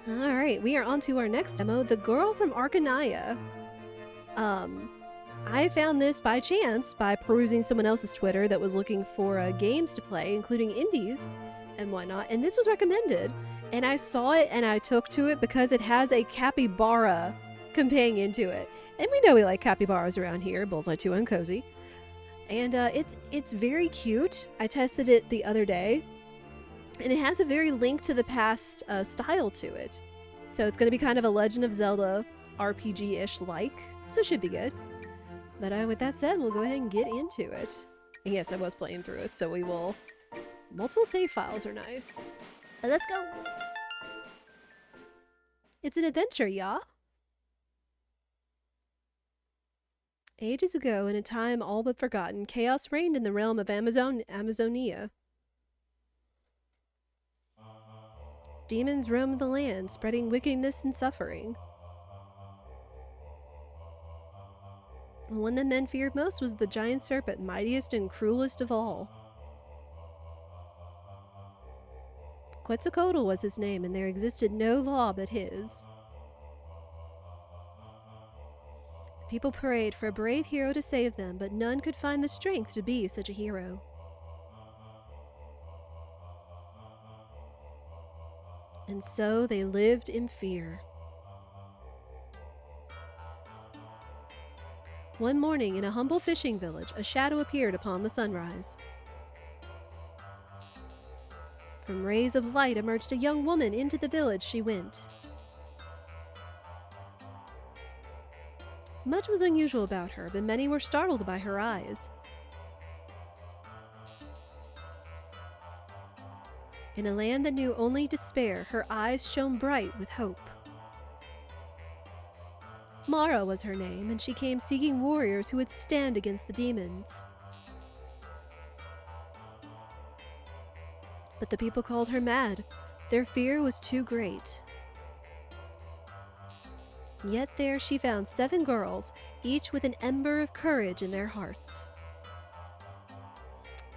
Alright, we are on to our next demo, The Girl from Arkanya. I found this by chance by perusing someone else's Twitter that was looking for games to play, including indies and whatnot, and this was recommended. And I saw it and I took to it because it has a capybara companion to it. And we know we like capybaras around here, Bullseye 2 and Cozy. And it's very cute. I tested it the other day, and it has a very Link to the Past style to it. So it's going to be kind of a Legend of Zelda RPG-ish like, so it should be good. But with that said, we'll go ahead and get into it. And yes, I was playing through it, so we will... Multiple save files are nice. Let's go! It's an adventure, y'all! Ages ago, in a time all but forgotten, chaos reigned in the realm of Amazonia. Demons roamed the land, spreading wickedness and suffering. The one that men feared most was the giant serpent, mightiest and cruelest of all. Quetzalcoatl was his name, and there existed no law but his. People prayed for a brave hero to save them, but none could find the strength to be such a hero. And so they lived in fear. One morning, in a humble fishing village, a shadow appeared upon the sunrise. From rays of light emerged a young woman. Into the village she went. Much was unusual about her, but many were startled by her eyes. In a land that knew only despair, her eyes shone bright with hope. Mara was her name, and she came seeking warriors who would stand against the demons. But the people called her mad. Their fear was too great. Yet there she found 7 girls, each with an ember of courage in their hearts.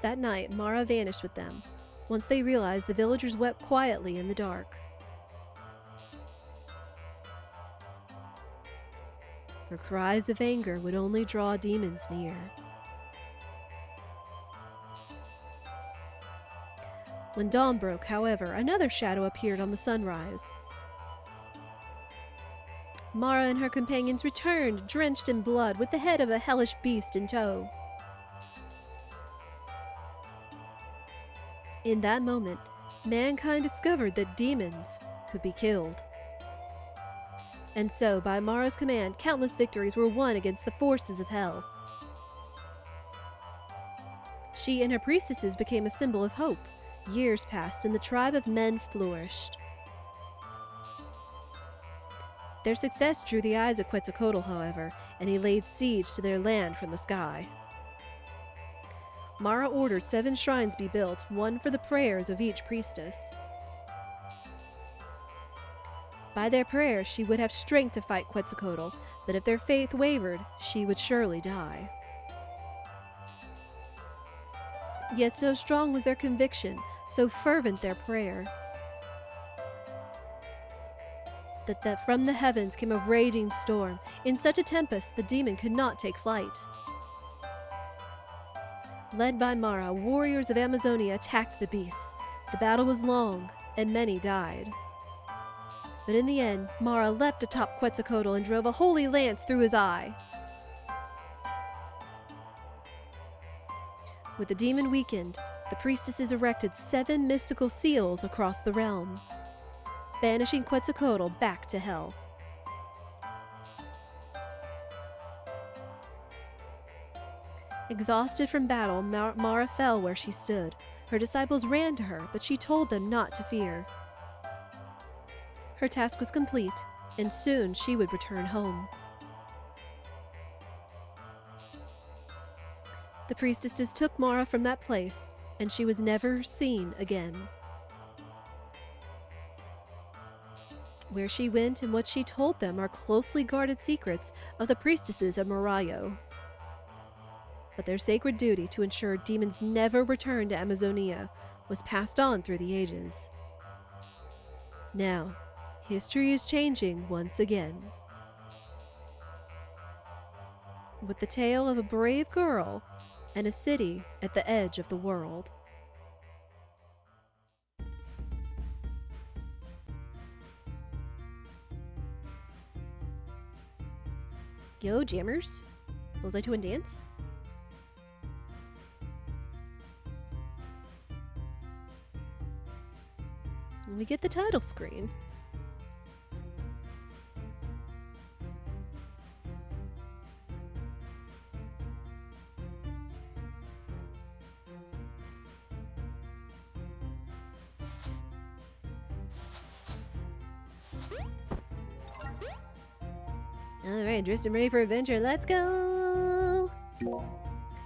That night, Mara vanished with them. Once they realized, the villagers wept quietly in the dark. Her cries of anger would only draw demons near. When dawn broke, however, another shadow appeared on the sunrise. Mara and her companions returned, drenched in blood, with the head of a hellish beast in tow. In that moment, mankind discovered that demons could be killed. And so, by Mara's command, countless victories were won against the forces of hell. She and her priestesses became a symbol of hope. Years passed, and the tribe of men flourished. Their success drew the eyes of Quetzalcoatl, however, and he laid siege to their land from the sky. Mara ordered 7 shrines be built, one for the prayers of each priestess. By their prayers, she would have strength to fight Quetzalcoatl, but if their faith wavered, she would surely die. Yet so strong was their conviction, so fervent their prayer, that from the heavens came a raging storm. In such a tempest, the demon could not take flight. Led by Mara, warriors of Amazonia attacked the beasts. The battle was long, and many died. But in the end, Mara leapt atop Quetzalcoatl and drove a holy lance through his eye. With the demon weakened, the priestesses erected 7 mystical seals across the realm, banishing Quetzalcoatl back to hell. Exhausted from battle, Mara fell where she stood. Her disciples ran to her, but she told them not to fear. Her task was complete, and soon she would return home. The priestesses took Mara from that place, and she was never seen again. Where she went and what she told them are closely guarded secrets of the priestesses of Morayo. But their sacred duty to ensure demons never return to Amazonia was passed on through the ages. Now, History is changing once again. With the tale of a brave girl and a city at the edge of the world. Yo, jammers. Was I to dance? And we get the title screen. Alright, dressed and ready for adventure. Let's go! Okay,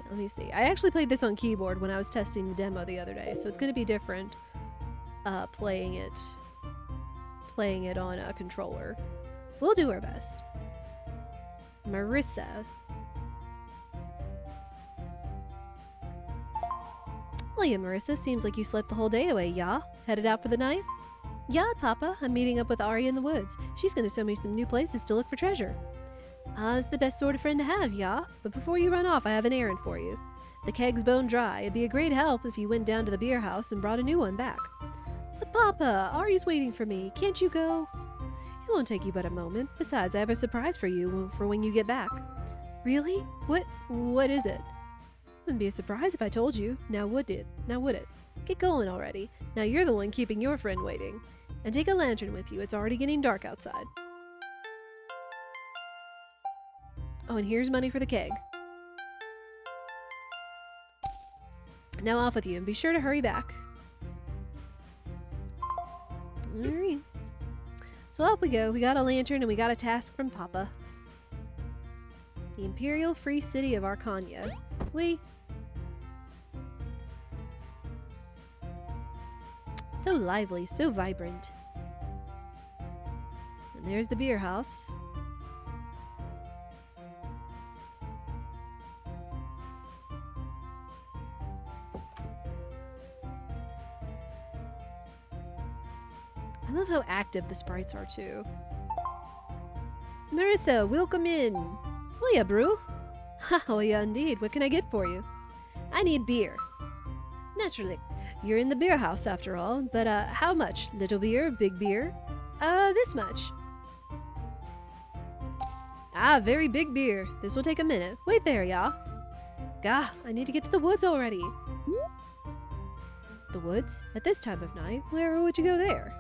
let me see. I actually played this on keyboard when I was testing the demo the other day, so it's going to be different playing it on a controller. We'll do our best. Marissa. Well, yeah, Marissa, seems like you slept the whole day away, yeah? Headed out for the night? Yeah, Papa. I'm meeting up with Ari in the woods. She's gonna show me some new places to look for treasure. It's the best sort of friend to have, yeah? But before you run off, I have an errand for you. The keg's bone dry. It'd be a great help if you went down to the beer house and brought a new one back. But Papa, Ari's waiting for me. Can't you go? It won't take you but a moment. Besides, I have a surprise for you for when you get back. Really? What is it? Wouldn't be a surprise if I told you. Now would it? Get going already. Now you're the one keeping your friend waiting. And take a lantern with you. It's already getting dark outside. Oh, and here's money for the keg. Now off with you, and be sure to hurry back. Alright. So off we go. We got a lantern and we got a task from Papa. The Imperial Free City of Arkanya. So lively, so vibrant. And there's the beer house. I love how active the sprites are too. Marissa, welcome in. Oh yeah, brew. Oh yeah, indeed. What can I get for you? I need beer. Naturally. You're in the beer house after all, but how much? Little beer, big beer? This much. Ah, very big beer. This will take a minute. Wait there, y'all. Gah, I need to get to the woods already. The woods? At this time of night? Where would you go there?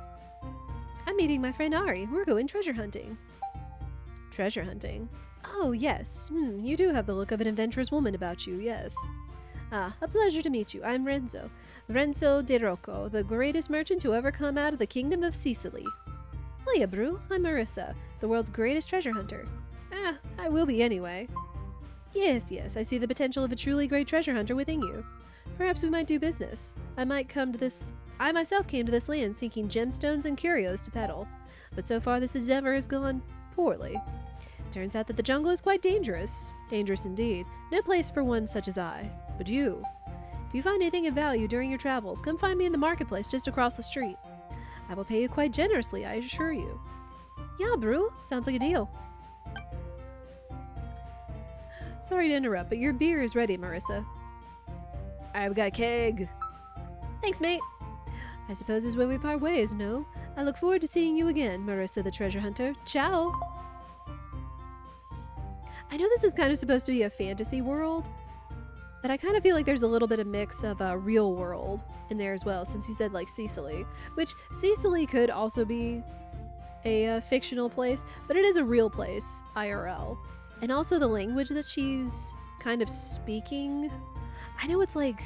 I'm meeting my friend Ari. We're going treasure hunting. Treasure hunting? Oh, yes. You do have the look of an adventurous woman about you, yes. Ah, a pleasure to meet you. I'm Renzo. Renzo de Rocco, the greatest merchant to ever come out of the kingdom of Sicily. Leah Brew, I'm Marissa, the world's greatest treasure hunter. I will be anyway. Yes, I see the potential of a truly great treasure hunter within you. Perhaps we might do business. I myself came to this land seeking gemstones and curios to peddle, but so far this endeavor has gone poorly. Turns out that the jungle is quite dangerous. Dangerous indeed. No place for one such as I. But you. If you find anything of value during your travels, come find me in the marketplace just across the street. I will pay you quite generously, I assure you. Yeah, brew. Sounds like a deal. Sorry to interrupt, but your beer is ready, Marissa. I've got a keg. Thanks, mate. I suppose this is where we part ways, no? I look forward to seeing you again, Marissa the treasure hunter. Ciao! I know this is kind of supposed to be a fantasy world, but I kind of feel like there's a little bit of mix of a real world in there as well, since he said like Sicily, which Sicily could also be a fictional place, but it is a real place, IRL. And also the language that she's kind of speaking, I know it's like,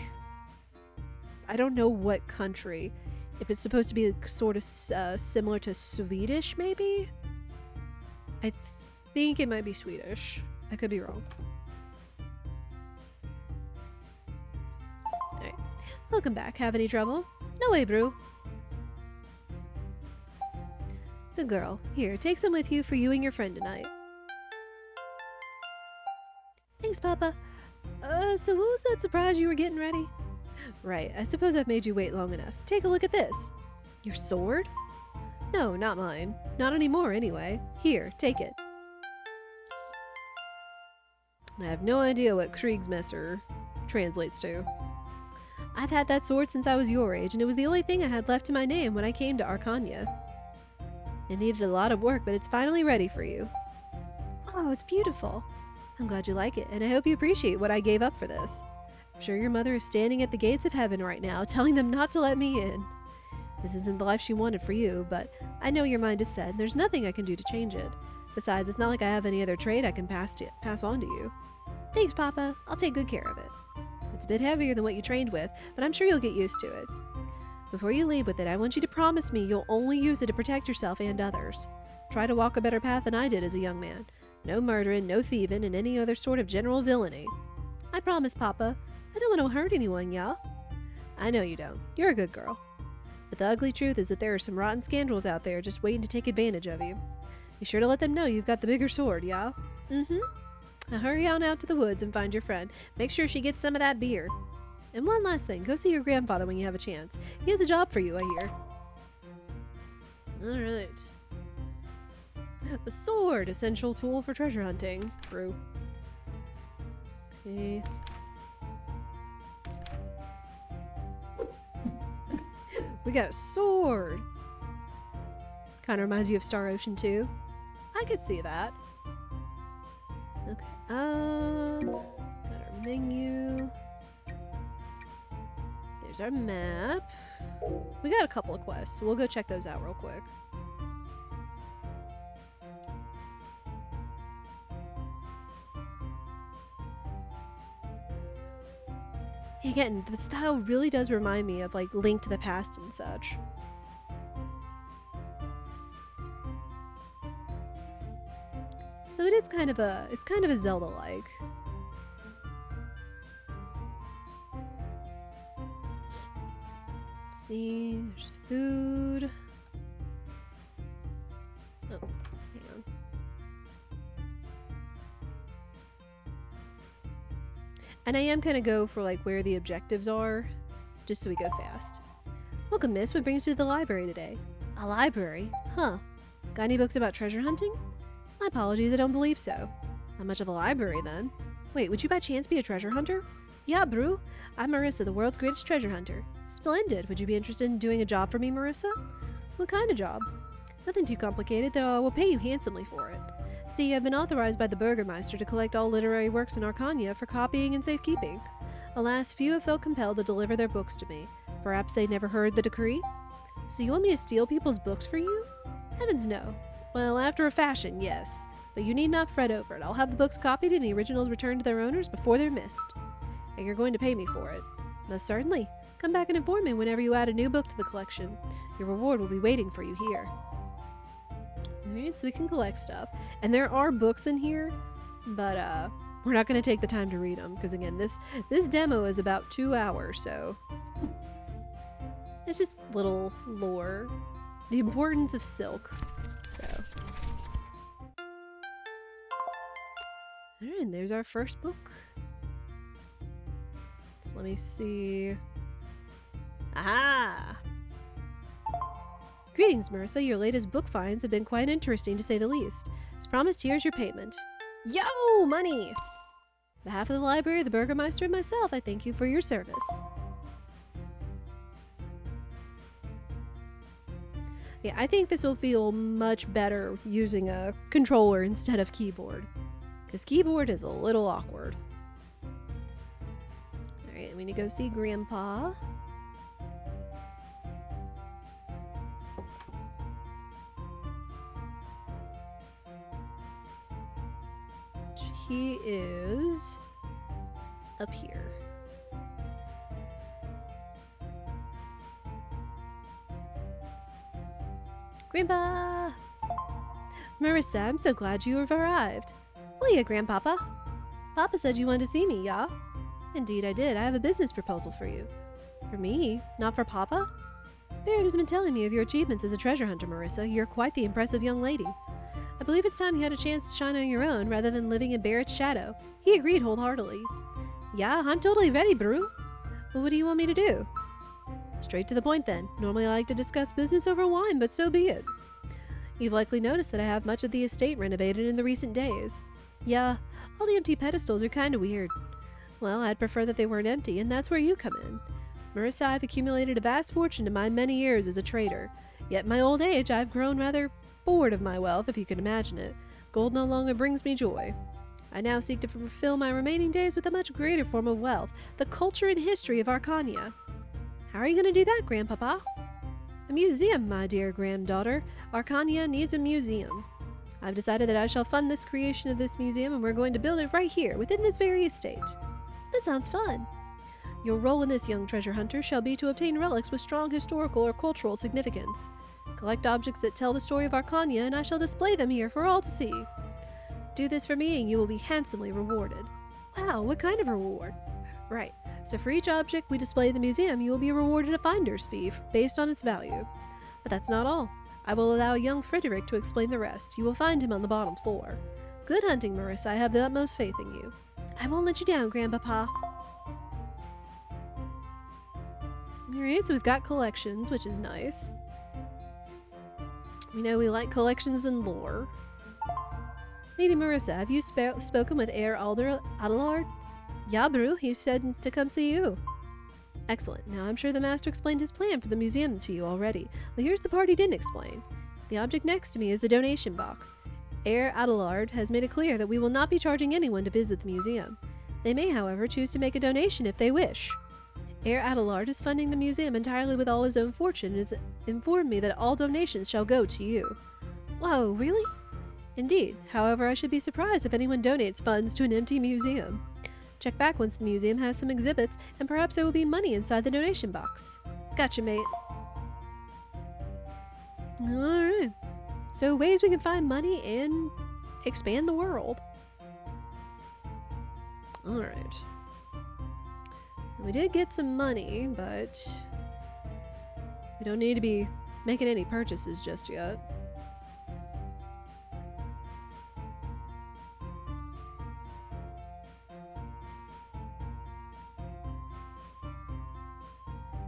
I don't know what country, if it's supposed to be sort of similar to Swedish maybe? I think it might be Swedish. I could be wrong. Alright. Welcome back. Have any trouble? No way, brew. Good girl. Here, take some with you for you and your friend tonight. Thanks, Papa. So what was that surprise you were getting ready? Right, I suppose I've made you wait long enough. Take a look at this. Your sword? No, not mine. Not anymore, anyway. Here, take it. I have no idea what Kriegsmesser translates to. I've had that sword since I was your age, and it was the only thing I had left to my name when I came to Arkanya. It needed a lot of work, but it's finally ready for you. Oh, it's beautiful. I'm glad you like it, and I hope you appreciate what I gave up for this. I'm sure your mother is standing at the gates of heaven right now, telling them not to let me in. This isn't the life she wanted for you, but I know your mind is set, and there's nothing I can do to change it. Besides, it's not like I have any other trade I can pass on to you. Thanks, Papa. I'll take good care of it. It's a bit heavier than what you trained with, but I'm sure you'll get used to it. Before you leave with it, I want you to promise me you'll only use it to protect yourself and others. Try to walk a better path than I did as a young man. No murdering, no thieving, and any other sort of general villainy. I promise, Papa. I don't want to hurt anyone, yeah? I know you don't. You're a good girl. But the ugly truth is that there are some rotten scoundrels out there just waiting to take advantage of you. Be sure to let them know you've got the bigger sword, yeah? Mm-hmm. Now hurry on out to the woods and find your friend. Make sure she gets some of that beer. And one last thing, go see your grandfather when you have a chance. He has a job for you, I hear. Alright. The sword, essential tool for treasure hunting. True. Okay. We got a sword. Kind of reminds you of Star Ocean 2. I could see that. Okay. Got our menu. There's our map. We got a couple of quests, so we'll go check those out real quick. Again, the style really does remind me of like Link to the Past and such. So it is kind of a Zelda-like. Let's see, there's food. Oh, hang on. And I am gonna go for like where the objectives are, just so we go fast. Welcome, miss. What brings you to the library today? A library? Huh. Got any books about treasure hunting? My apologies, I don't believe so. Not much of a library, then. Wait, would you by chance be a treasure hunter? Yeah, Brew. I'm Marissa, the world's greatest treasure hunter. Splendid. Would you be interested in doing a job for me, Marissa? What kind of job? Nothing too complicated, though I will pay you handsomely for it. See, I've been authorized by the Burgermeister to collect all literary works in Arkanya for copying and safekeeping. Alas, few have felt compelled to deliver their books to me. Perhaps they never heard the decree? So you want me to steal people's books for you? Heavens no. Well, after a fashion, yes. But you need not fret over it. I'll have the books copied and the originals returned to their owners before they're missed. And you're going to pay me for it. Most certainly. Come back and inform me whenever you add a new book to the collection. Your reward will be waiting for you here. Alright, so we can collect stuff. And there are books in here, but we're not going to take the time to read them. Because again, this demo is about 2 hours, so... It's just little lore. The importance of silk. So, alright, and there's our first book. So let me see. Aha! Greetings, Marissa. Your latest book finds have been quite interesting, to say the least. As promised, here's your payment. Yo! Money! On behalf of the library, the Burgermeister, and myself, I thank you for your service. Yeah, I think this will feel much better using a controller instead of keyboard. Because keyboard is a little awkward. Alright, we need to go see Grandpa. He is up here. Grandpa! Marissa, I'm so glad you have arrived. Well, yeah, Grandpapa. Papa said you wanted to see me, yeah? Indeed I did. I have a business proposal for you. For me? Not for Papa? Barrett has been telling me of your achievements as a treasure hunter, Marissa. You're quite the impressive young lady. I believe it's time you had a chance to shine on your own rather than living in Barrett's shadow. He agreed wholeheartedly. Yeah, I'm totally ready, Brew. But what do you want me to do? Straight to the point then. Normally I like to discuss business over wine, but so be it. You've likely noticed that I have much of the estate renovated in the recent days. Yeah, all the empty pedestals are kinda weird. Well, I'd prefer that they weren't empty, and that's where you come in. Marissa, I've accumulated a vast fortune in my many years as a trader. Yet in my old age, I've grown rather bored of my wealth, if you can imagine it. Gold no longer brings me joy. I now seek to fulfill my remaining days with a much greater form of wealth, the culture and history of Arkanya. How are you going to do that, Grandpapa? A museum, my dear granddaughter. Arkanya needs a museum. I've decided that I shall fund this creation of this museum, and we're going to build it right here, within this very estate. That sounds fun. Your role in this, young treasure hunter, shall be to obtain relics with strong historical or cultural significance. Collect objects that tell the story of Arkanya, and I shall display them here for all to see. Do this for me, and you will be handsomely rewarded. Wow, what kind of reward? Right, so for each object we display in the museum, you will be rewarded a finder's fee based on its value. But that's not all. I will allow young Frederick to explain the rest. You will find him on the bottom floor. Good hunting, Marissa. I have the utmost faith in you. I won't let you down, Grandpapa. Alright, so we've got collections, which is nice. We know we like collections and lore. Lady Marissa, have you spoken with Heir Adelard? Yabru, he said to come see you. Excellent. Now I'm sure the master explained his plan for the museum to you already. Well, here's the part he didn't explain. The object next to me is the donation box. Heir Adelard has made it clear that we will not be charging anyone to visit the museum. They may, however, choose to make a donation if they wish. Heir Adelard is funding the museum entirely with all his own fortune and has informed me that all donations shall go to you. Whoa, really? Indeed. However, I should be surprised if anyone donates funds to an empty museum. Check back once the museum has some exhibits, and perhaps there will be money inside the donation box. Gotcha, mate. Alright. So ways we can find money and expand the world. Alright. We did get some money, but we don't need to be making any purchases just yet.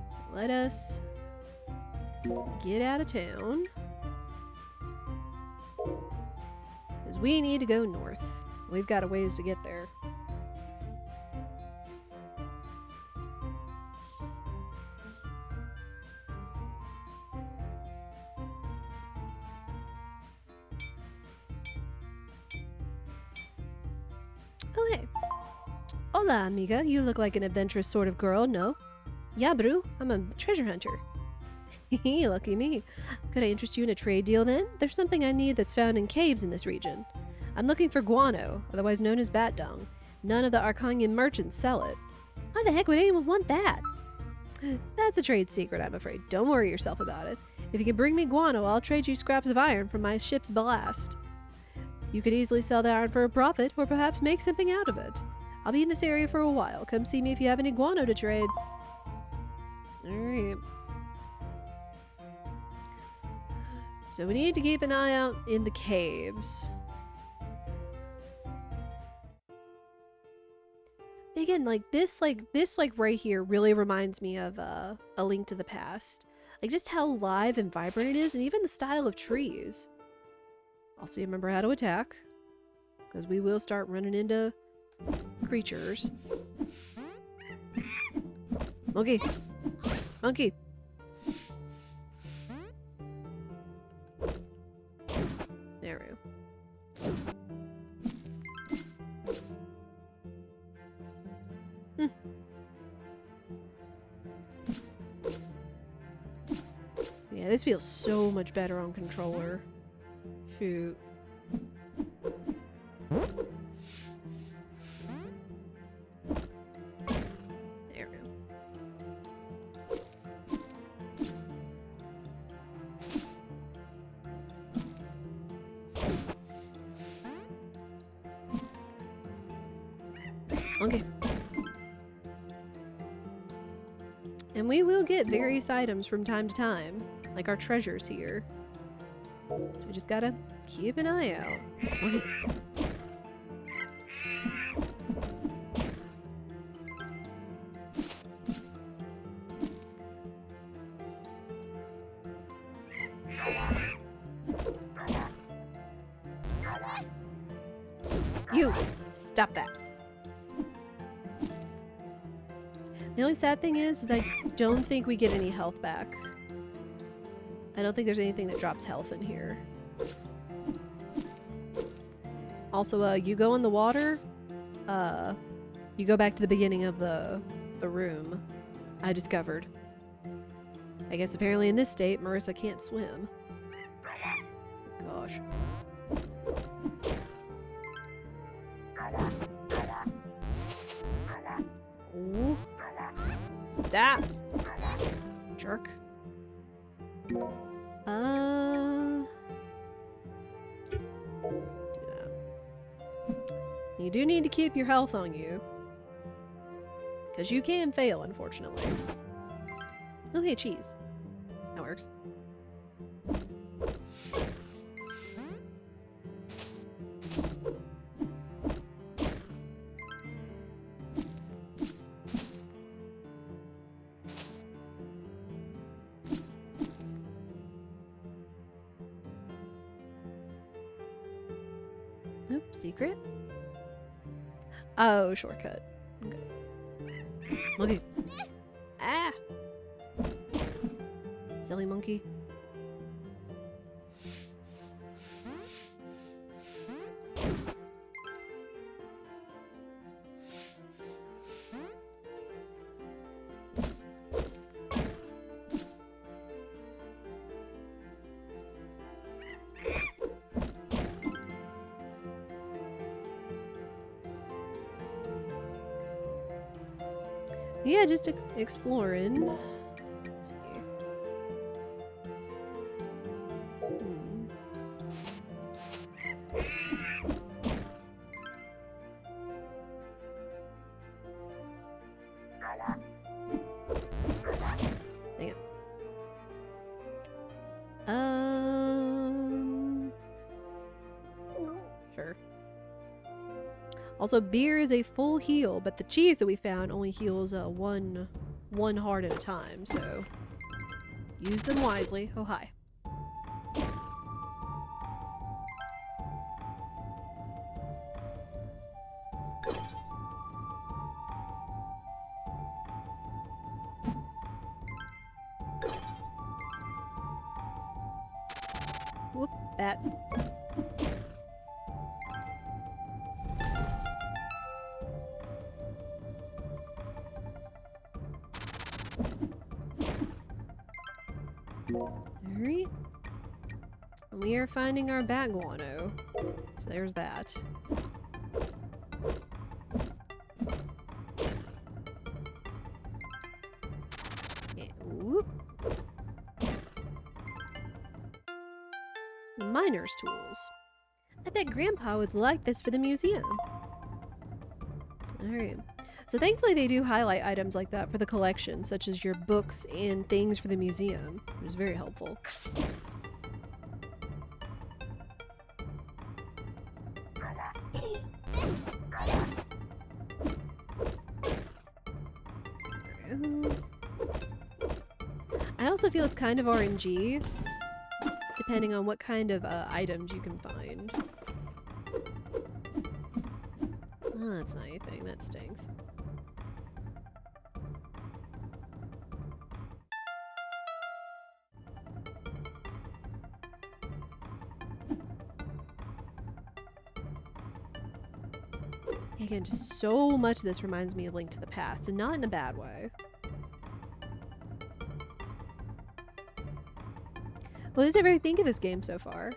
So let us get out of town, because we need to go north. We've got a ways to get there. Oh, hey. Hola, amiga. You look like an adventurous sort of girl, no? Yeah, bro. I'm a treasure hunter. Hehe, lucky me. Could I interest you in a trade deal, then? There's something I need that's found in caves in this region. I'm looking for guano, otherwise known as bat dung. None of the Arkanyan merchants sell it. Why the heck would anyone want that? That's a trade secret, I'm afraid. Don't worry yourself about it. If you can bring me guano, I'll trade you scraps of iron from my ship's ballast. You could easily sell the iron for a profit, or perhaps make something out of it. I'll be in this area for a while. Come see me if you have any guano to trade. Alright. So we need to keep an eye out in the caves. Again, this right here really reminds me of A Link to the Past. Like, just how live and vibrant it is, and even the style of trees. Also, remember how to attack, because we will start running into creatures. Monkey! Monkey! There we go. Yeah, this feels so much better on controller. Shoot. There we go. Okay. And we will get various items from time to time, like our treasures here. So we just gotta keep an eye out. Okay. You! Stop that. The only sad thing is I don't think we get any health back. I don't think there's anything that drops health in here. Also, you go in the water, you go back to the beginning of the room. I discovered. I guess apparently in this state, Marissa can't swim. Gosh. Ooh. Stop! Jerk. Do that. You do need to keep your health on you. Because you can fail, unfortunately. Oh, hey, cheese. That works. Oops, secret? Oh, shortcut. Okay. Monkey. Ah! Silly monkey. Yeah, just exploring. Let's see. Dang it. Sure. Also, beer is a full heal, but the cheese that we found only heals one heart at a time, so use them wisely. Oh, hi. Whoop, that. Alright. We are finding our bat guano. So there's that. Okay. Whoop. The miner's tools. I bet Grandpa would like this for the museum. Alright. So thankfully they do highlight items like that for the collection, such as your books and things for the museum, which is very helpful. I also feel it's kind of RNG, depending on what kind of items you can find. Oh, that's not anything. That stinks. Again, just so much of this reminds me of Link to the Past, and not in a bad way. What does everybody think of this game so far?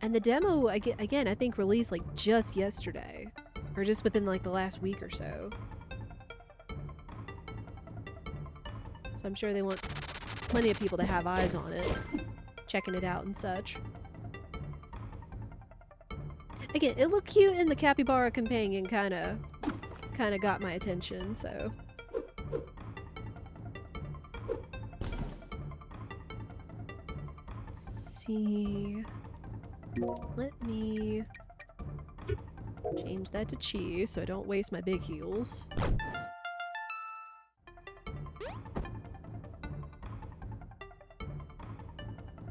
And the demo, again, I think released like just yesterday. Or just within like the last week or so. So I'm sure they want plenty of people to have eyes on it. Checking it out and such. Again, it looked cute and the Capybara companion kinda got my attention, so. Let's see. Let me change that to cheese so I don't waste my big heals.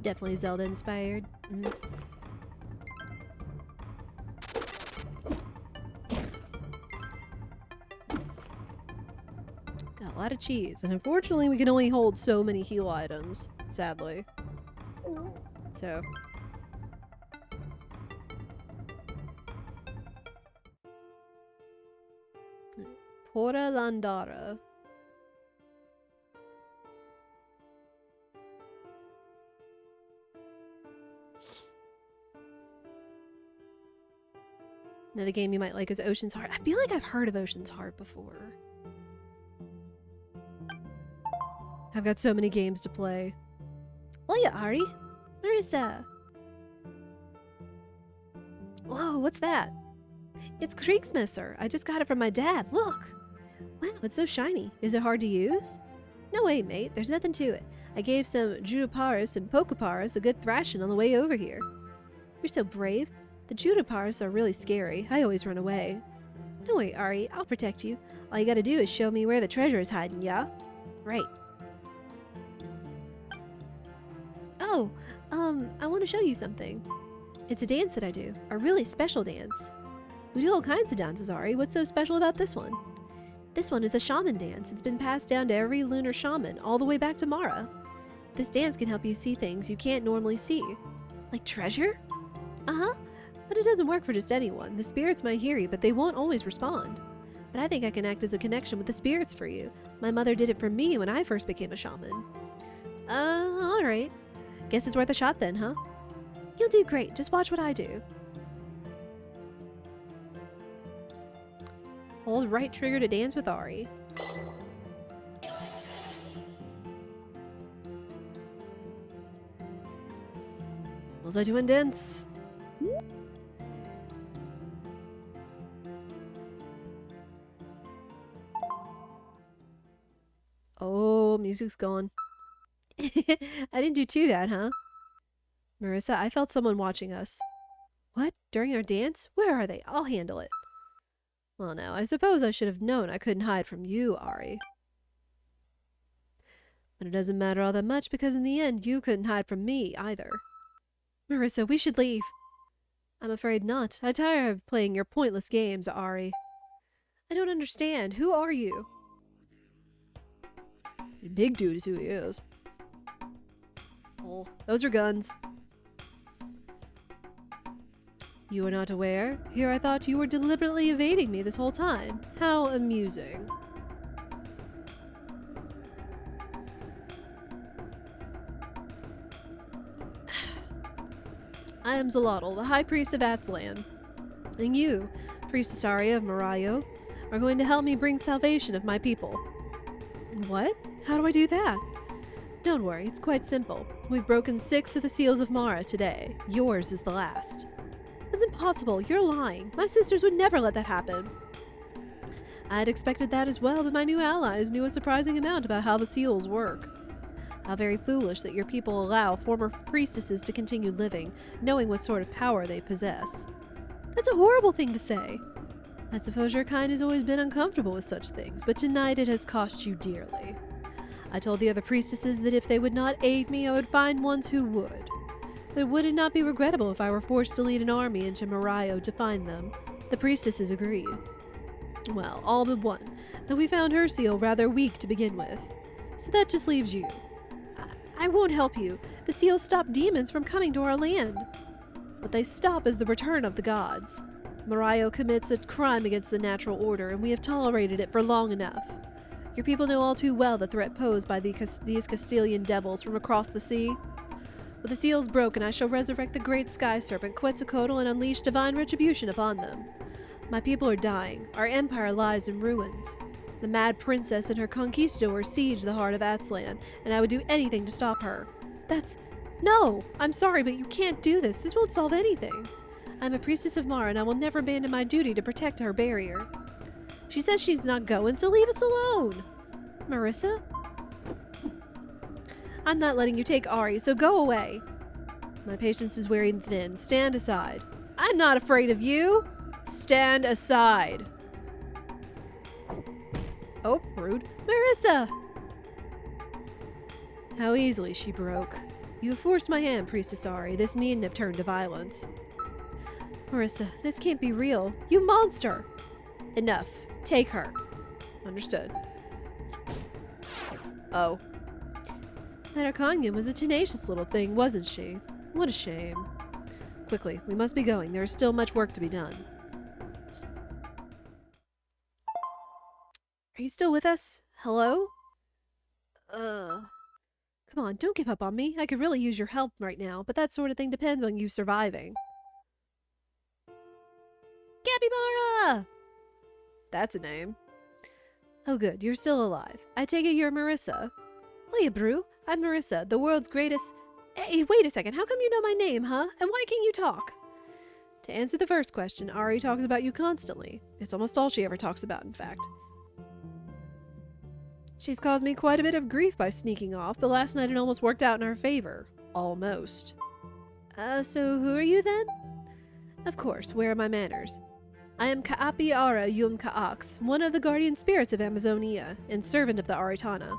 Definitely Zelda inspired. Got a lot of cheese, and unfortunately we can only hold so many heal items, sadly. So. Porta Landara. Another game you might like is Ocean's Heart. I feel like I've heard of Ocean's Heart before. I've got so many games to play. Oh yeah, Ari. Marissa. Whoa, what's that? It's Kriegsmesser. I just got it from my dad. Look. Wow, it's so shiny. Is it hard to use? No way, mate. There's nothing to it. I gave some Judaparis and Pokeparis a good thrashing on the way over here. You're so brave. The Judaparis are really scary. I always run away. Don't worry, Ari. I'll protect you. All you gotta do is show me where the treasure is hiding, yeah? Right. Oh, I want to show you something. It's a dance that I do. A really special dance. We do all kinds of dances, Ari. What's so special about this one? This one is a shaman dance. It's been passed down to every lunar shaman, all the way back to Mara. This dance can help you see things you can't normally see. Like treasure? Uh-huh. But it doesn't work for just anyone. The spirits might hear you, but they won't always respond. But I think I can act as a connection with the spirits for you. My mother did it for me when I first became a shaman. Alright. Guess it's worth a shot then, huh? You'll do great. Just watch what I do. Hold right trigger to dance with Ari. What was I doing dance? Oh, music's gone. I didn't do too bad, huh? Marissa, I felt someone watching us. What? During our dance? Where are they? I'll handle it. Well, now, I suppose I should have known I couldn't hide from you, Ari. But it doesn't matter all that much because in the end, you couldn't hide from me either. Marissa, we should leave. I'm afraid not. I tire of playing your pointless games, Ari. I don't understand. Who are you? The big dude is who he is. Oh, those are guns. You are not aware? Here I thought you were deliberately evading me this whole time. How amusing. I am Zolotl, the High Priest of Atzlan. And you, Priestess Arya of Morayo, are going to help me bring salvation of my people. What? How do I do that? Don't worry, it's quite simple. We've broken 6 of the seals of Mara today. Yours is the last. That's impossible. You're lying. My sisters would never let that happen. I had expected that as well, but my new allies knew a surprising amount about how the seals work. How very foolish that your people allow former priestesses to continue living, knowing what sort of power they possess. That's a horrible thing to say. I suppose your kind has always been uncomfortable with such things, but tonight it has cost you dearly. I told the other priestesses that if they would not aid me, I would find ones who would. But would it not be regrettable if I were forced to lead an army into Morayo to find them? The priestesses agreed. Well, all but one, though we found her seal rather weak to begin with. So that just leaves you. I won't help you. The seals stop demons from coming to our land. What they stop is the return of the gods. Morayo commits a crime against the natural order, and we have tolerated it for long enough. Your people know all too well the threat posed by these Castilian devils from across the sea. With the seals broken, I shall resurrect the great sky serpent Quetzalcoatl and unleash divine retribution upon them. My people are dying. Our empire lies in ruins. The mad princess and her conquistadors siege the heart of Atzlan, and I would do anything to stop her. No! I'm sorry, but you can't do this. This won't solve anything. I'm a priestess of Mara, and I will never abandon my duty to protect her barrier. She says she's not going, so leave us alone. Marissa? I'm not letting you take Ari, so go away. My patience is wearing thin. Stand aside. I'm not afraid of you. Stand aside. Oh, rude. Marissa! How easily she broke. You have forced my hand, Priestess Ari. This needn't have turned to violence. Marissa, this can't be real. You monster! Enough. Take her. Understood. Oh. That Arkanya was a tenacious little thing, wasn't she? What a shame. Quickly, we must be going. There is still much work to be done. Are you still with us? Hello? Come on, don't give up on me. I could really use your help right now, but that sort of thing depends on you surviving. Capybara! That's a name. Oh good, you're still alive. I take it you're Marissa. Hiya, Brew. I'm Marissa, the world's greatest... Hey, wait a second, how come you know my name, huh? And why can't you talk? To answer the first question, Ari talks about you constantly. It's almost all she ever talks about, in fact. She's caused me quite a bit of grief by sneaking off, but last night it almost worked out in our favor. Almost. So who are you then? Of course, where are my manners? I am Capybara Sidekick, one of the guardian spirits of Amazonia, and servant of the Aritana.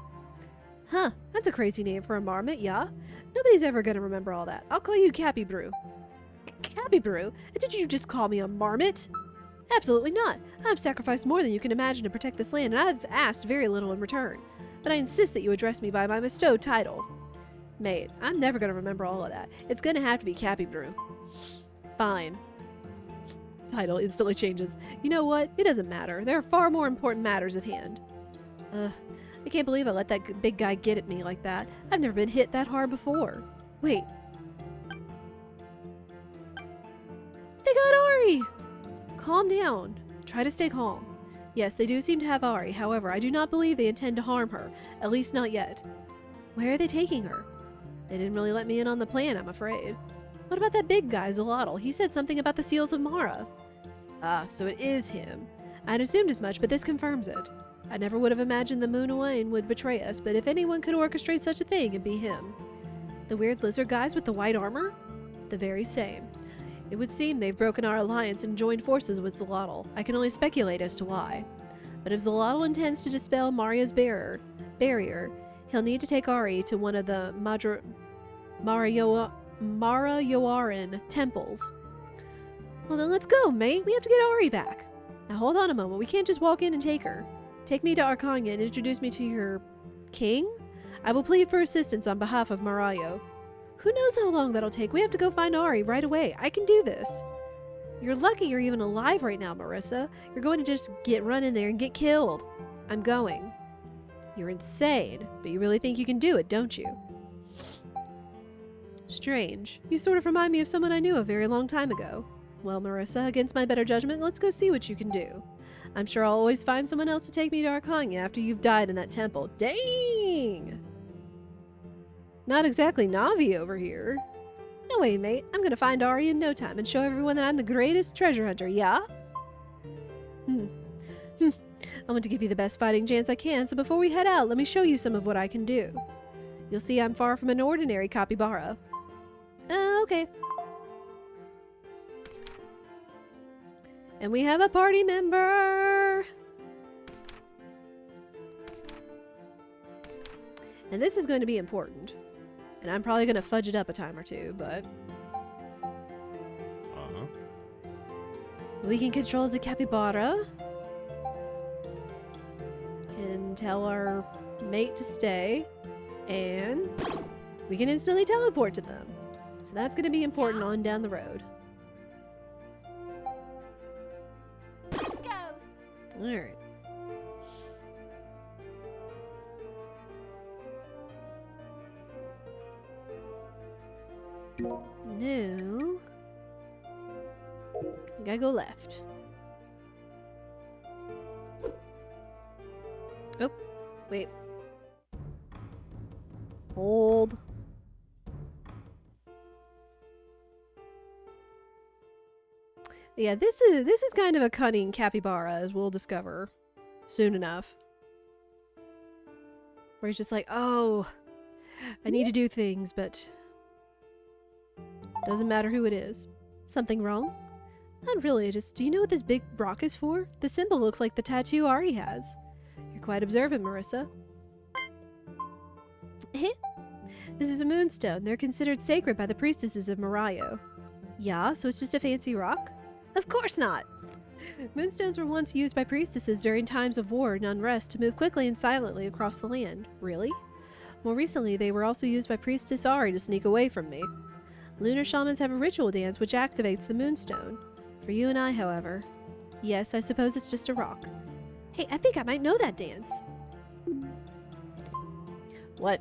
Huh, that's a crazy name for a marmot, yeah? Nobody's ever gonna remember all that. I'll call you Capybrew. Capybrew? Did you just call me a marmot? Absolutely not. I've sacrificed more than you can imagine to protect this land, and I've asked very little in return. But I insist that you address me by my bestowed title. Mate, I'm never gonna remember all of that. It's gonna have to be Capybrew. Fine. Title instantly changes. You know what? It doesn't matter. There are far more important matters at hand. I can't believe I let that big guy get at me like that. I've never been hit that hard before. Wait. They got Ari! Calm down. Try to stay calm. Yes, they do seem to have Ari. However, I do not believe they intend to harm her. At least not yet. Where are they taking her? They didn't really let me in on the plan, I'm afraid. What about that big guy, Zolotl? He said something about the seals of Mara. Ah, so it is him. I'd assumed as much, but this confirms it. I never would have imagined the Moonawane would betray us, but if anyone could orchestrate such a thing, it'd be him. The weird lizard guys with the white armor? The very same. It would seem they've broken our alliance and joined forces with Zolotl. I can only speculate as to why. But if Zolotl intends to dispel Maria's barrier, he'll need to take Ari to one of the Mara-Yoaran temples. Well then let's go, mate. We have to get Ari back. Now hold on a moment. We can't just walk in and take her. Take me to Arkanya and introduce me to your king? I will plead for assistance on behalf of Marayo. Who knows how long that'll take? We have to go find Ari right away. I can do this. You're lucky you're even alive right now, Marissa. You're going to just run in there and get killed. I'm going. You're insane, but you really think you can do it, don't you? Strange. You sort of remind me of someone I knew a very long time ago. Well, Marissa, against my better judgment, let's go see what you can do. I'm sure I'll always find someone else to take me to Arkanya after you've died in that temple. Dang! Not exactly Navi over here. No way, mate. I'm gonna find Ari in no time and show everyone that I'm the greatest treasure hunter, yeah? I want to give you the best fighting chance I can, so before we head out, let me show you some of what I can do. You'll see I'm far from an ordinary capybara. Okay. And we have a party member! And this is going to be important. And I'm probably going to fudge it up a time or two, but... We can control the capybara. Can tell our mate to stay. And we can instantly teleport to them. So that's going to be important on down the road. Let's go! Alright. No. I gotta go left. Oh, wait. Hold. Yeah, this is kind of a cunning capybara, as we'll discover soon enough. Where he's just like, oh, I need to do things, but doesn't matter who it is. Something wrong? Not really, just do you know what this big rock is for? The symbol looks like the tattoo Ari has. You're quite observant, Marissa. This is a moonstone. They're considered sacred by the priestesses of Morayo. Yeah, so it's just a fancy rock? Of course not! Moonstones were once used by priestesses during times of war and unrest to move quickly and silently across the land. Really? More recently, they were also used by Priestess Ari to sneak away from me. Lunar shamans have a ritual dance which activates the moonstone. For you and I, however, yes, I suppose it's just a rock. Hey, I think I might know that dance. What?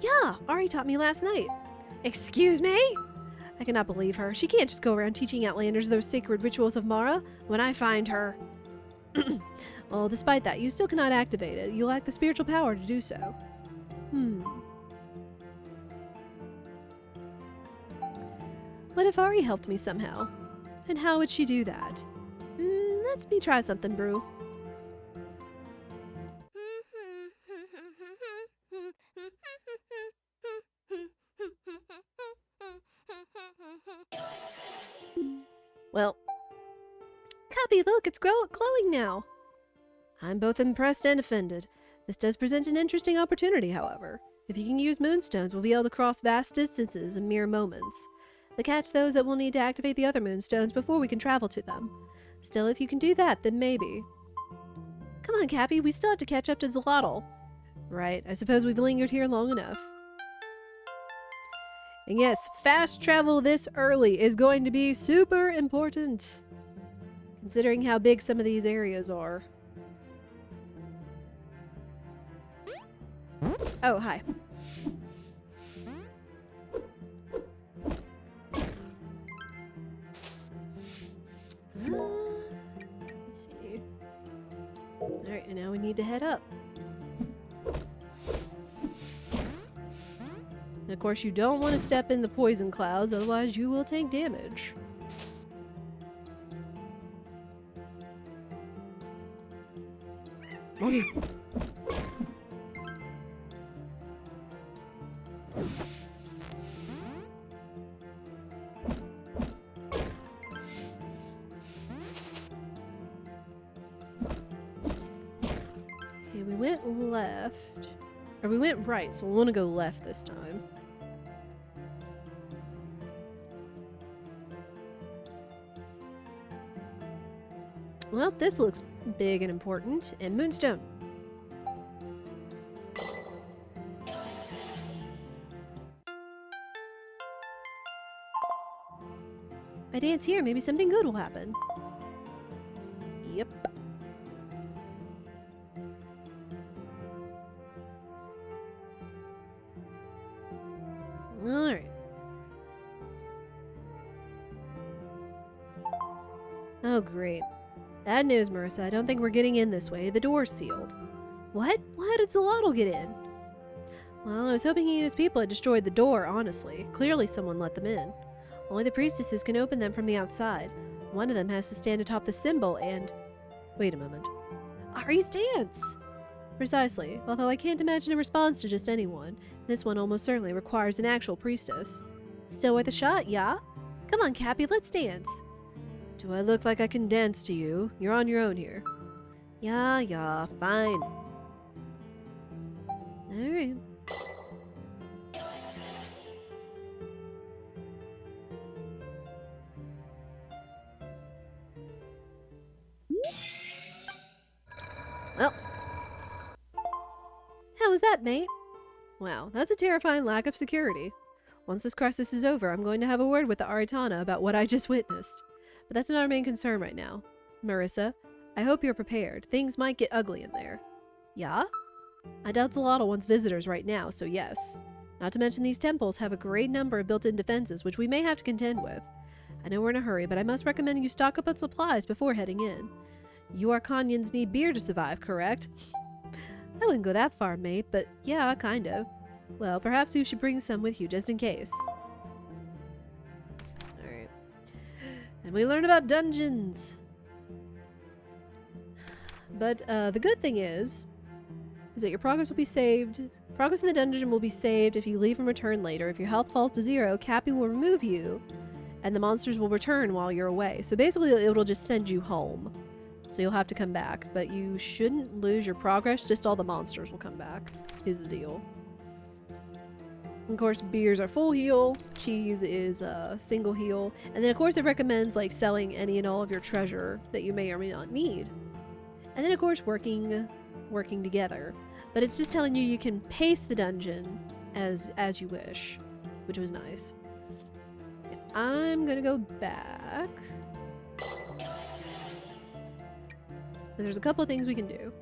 Yeah, Ari taught me last night. Excuse me? I cannot believe her. She can't just go around teaching Outlanders those sacred rituals of Mara. When I find her... Well, despite that, you still cannot activate it. You lack the spiritual power to do so. What if Ari helped me somehow? And how would she do that? Let's me try something, Brew. Well, Cappy, look, it's glowing now. I'm both impressed and offended. This does present an interesting opportunity, however. If you can use moonstones, we'll be able to cross vast distances in mere moments. The catch, though, is that we'll need to activate the other moonstones before we can travel to them. Still, if you can do that, then maybe. Come on, Cappy, we still have to catch up to Zolotl. Right, I suppose we've lingered here long enough. And yes, fast travel this early is going to be super important, considering how big some of these areas are. Oh, hi. Let's see. Alright, and now we need to head up. And of course, you don't want to step in the poison clouds, otherwise you will take damage. Okay. Okay, we went left. Or we went right, so we want to go left this time. Well, this looks big and important. And Moonstone. If I dance here, maybe something good will happen. Yep. Alright. Oh, great. Bad news, Marissa. I don't think we're getting in this way. The door's sealed. What? Why did Zolotl get in? Well, I was hoping he and his people had destroyed the door, honestly. Clearly someone let them in. Only the priestesses can open them from the outside. One of them has to stand atop the symbol and... Wait a moment. Ari's dance! Precisely. Although I can't imagine a response to just anyone. This one almost certainly requires an actual priestess. Still worth a shot, yeah? Come on, Cappy, let's dance. Do I look like I can dance to you? You're on your own here. Yeah, fine. Alright. Well. How was that, mate? Wow, that's a terrifying lack of security. Once this crisis is over, I'm going to have a word with the Aritana about what I just witnessed. But that's not our main concern right now. Marissa, I hope you're prepared. Things might get ugly in there. Yeah? I doubt Zolotl wants visitors right now, so yes. Not to mention these temples have a great number of built-in defenses, which we may have to contend with. I know we're in a hurry, but I must recommend you stock up on supplies before heading in. You Arkanyans need beer to survive, correct? I wouldn't go that far, mate, but yeah, kind of. Well, perhaps you should bring some with you, just in case. Alright. And we learn about dungeons! But, the good thing is that your progress will be saved. Progress in the dungeon will be saved if you leave and return later. If your health falls to 0, Cappy will remove you, and the monsters will return while you're away. So basically, it'll just send you home. So you'll have to come back. But you shouldn't lose your progress, just all the monsters will come back, is the deal. Of course, beers are full heal, cheese is single heal, and then of course it recommends like selling any and all of your treasure that you may or may not need. And then of course working together. But it's just telling you you can pace the dungeon as you wish, which was nice. I'm gonna go back. There's a couple of things we can do.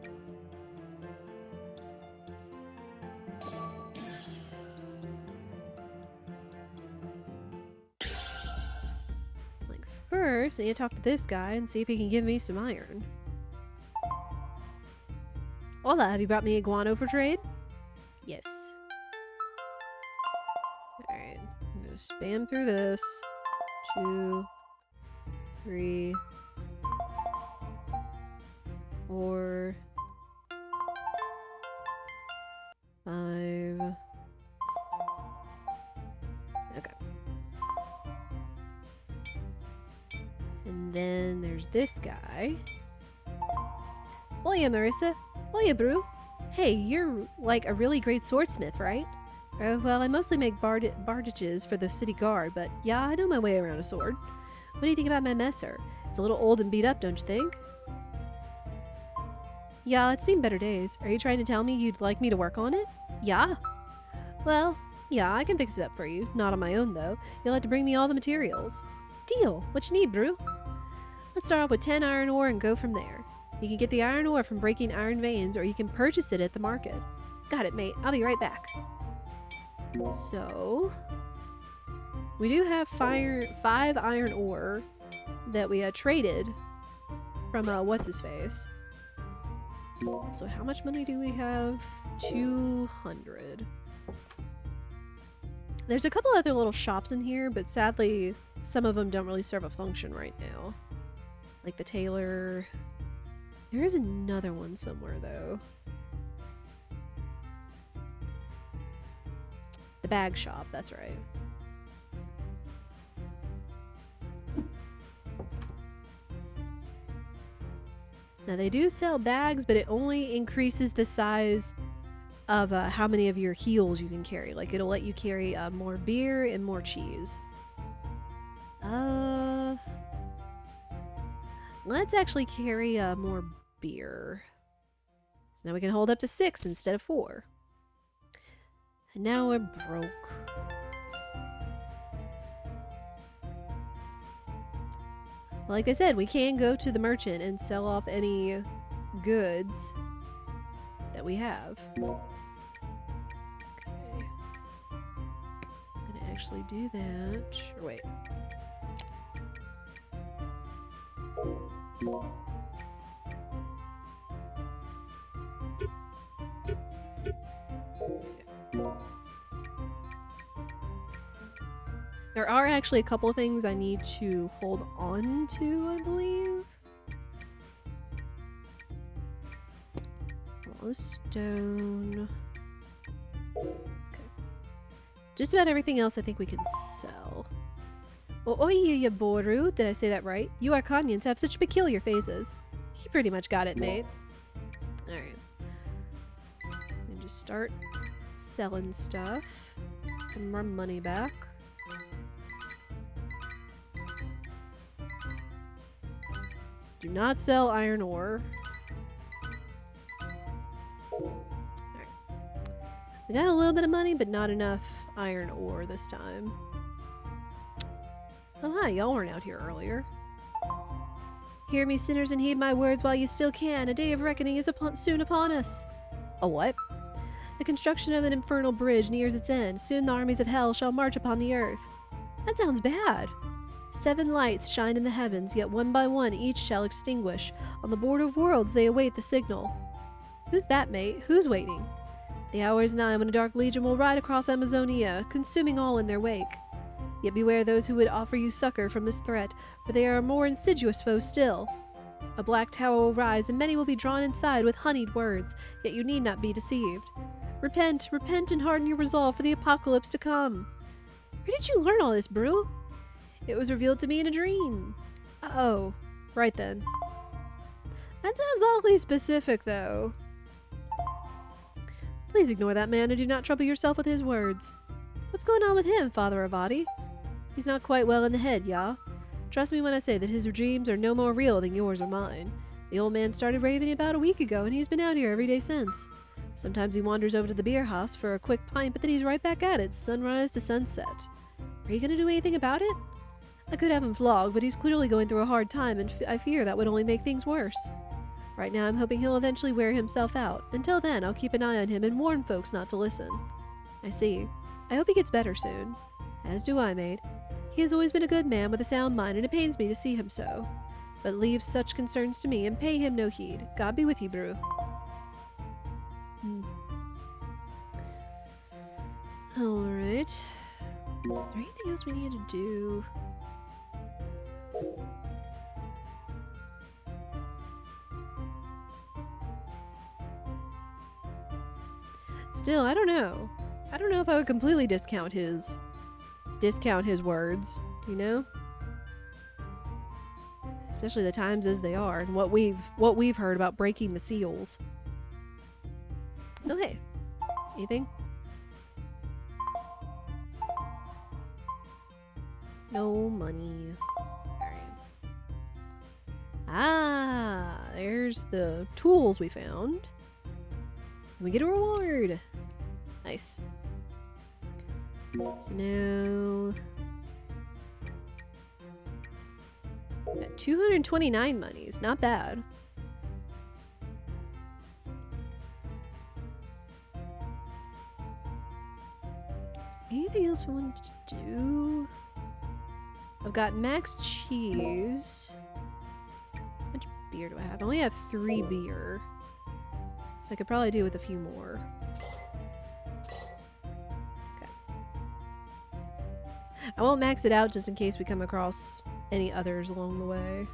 Like first, I need to talk to this guy and see if he can give me some iron. Hola, have you brought me a guano for trade? Yes. Alright, I'm gonna spam through this. 2, 3, 4, 5. Okay. And then there's this guy. Oya, Marissa. Oya, Brew. Hey, you're like a really great swordsmith, right? Well, I mostly make bardages for the city guard, but yeah, I know my way around a sword. What do you think about my messer? It's a little old and beat up, don't you think? Yeah, it's seen better days. Are you trying to tell me you'd like me to work on it? Yeah. Well, yeah, I can fix it up for you. Not on my own, though. You'll have to bring me all the materials. Deal. What you need, Brew? Let's start off with 10 iron ore and go from there. You can get the iron ore from breaking iron veins, or you can purchase it at the market. Got it, mate. I'll be right back. So, we do have 5 iron ore that we traded from what's-his-face. So how much money do we have? 200. There's a couple other little shops in here, but sadly some of them don't really serve a function right now. Like the tailor. There is another one somewhere though. The bag shop, that's right. Now they do sell bags, but it only increases the size of how many of your heals you can carry. Like it'll let you carry more beer and more cheese. Let's actually carry more beer. So now we can hold up to 6 instead of 4. And now we're broke. Like I said, we can go to the merchant and sell off any goods that we have. Okay. I'm gonna actually do that. Or wait. There are actually a couple of things I need to hold on to, I believe. Well, stone. Okay. Just about everything else I think we can sell. Oh, oye, Boru. Did I say that right? You Arkanyans have such peculiar phases. You pretty much got it, mate. Alright. And just start selling stuff. Some more money back. Do not sell iron ore. Alright. We got a little bit of money, but not enough iron ore this time. Oh hi, y'all weren't out here earlier. Hear me, sinners, and heed my words while you still can. A day of reckoning is soon upon us. A what? The construction of an infernal bridge nears its end. Soon the armies of hell shall march upon the earth. That sounds bad. 7 lights shine in the heavens, yet one by one each shall extinguish. On the border of worlds they await the signal. Who's that, mate? Who's waiting? The hour is nigh when a dark legion will ride across Amazonia, consuming all in their wake. Yet beware those who would offer you succor from this threat, for they are a more insidious foe still. A black tower will rise, and many will be drawn inside with honeyed words, yet you need not be deceived. Repent, repent, and harden your resolve for the apocalypse to come. Where did you learn all this, Brew? It was revealed to me in a dream. Oh, right then. That sounds oddly specific, though. Please ignore that man and do not trouble yourself with his words. What's going on with him, Father Avati? He's not quite well in the head, ya? Trust me when I say that his dreams are no more real than yours or mine. The old man started raving about a week ago, and he's been out here every day since. Sometimes he wanders over to the beer house for a quick pint, but then he's right back at it, sunrise to sunset. Are you gonna do anything about it? I could have him flogged, but he's clearly going through a hard time, and I fear that would only make things worse. Right now, I'm hoping he'll eventually wear himself out. Until then, I'll keep an eye on him and warn folks not to listen. I see. I hope he gets better soon. As do I, maid. He has always been a good man with a sound mind, and it pains me to see him so. But leave such concerns to me and pay him no heed. God be with you, Brew. Alright. Is there anything else we need to do? Still, I don't know. I don't know if I would completely discount his words, you know? Especially the times as they are and what we've heard about breaking the seals. Oh hey. Anything? No money. Alright. Ah, there's the tools we found. We get a reward. Nice. So now 229 monies, not bad. Anything else we wanted to do? I've got max cheese. How much beer do I have? I only have 3 beer. So I could probably do with a few more. Okay. I won't max it out just in case we come across any others along the way.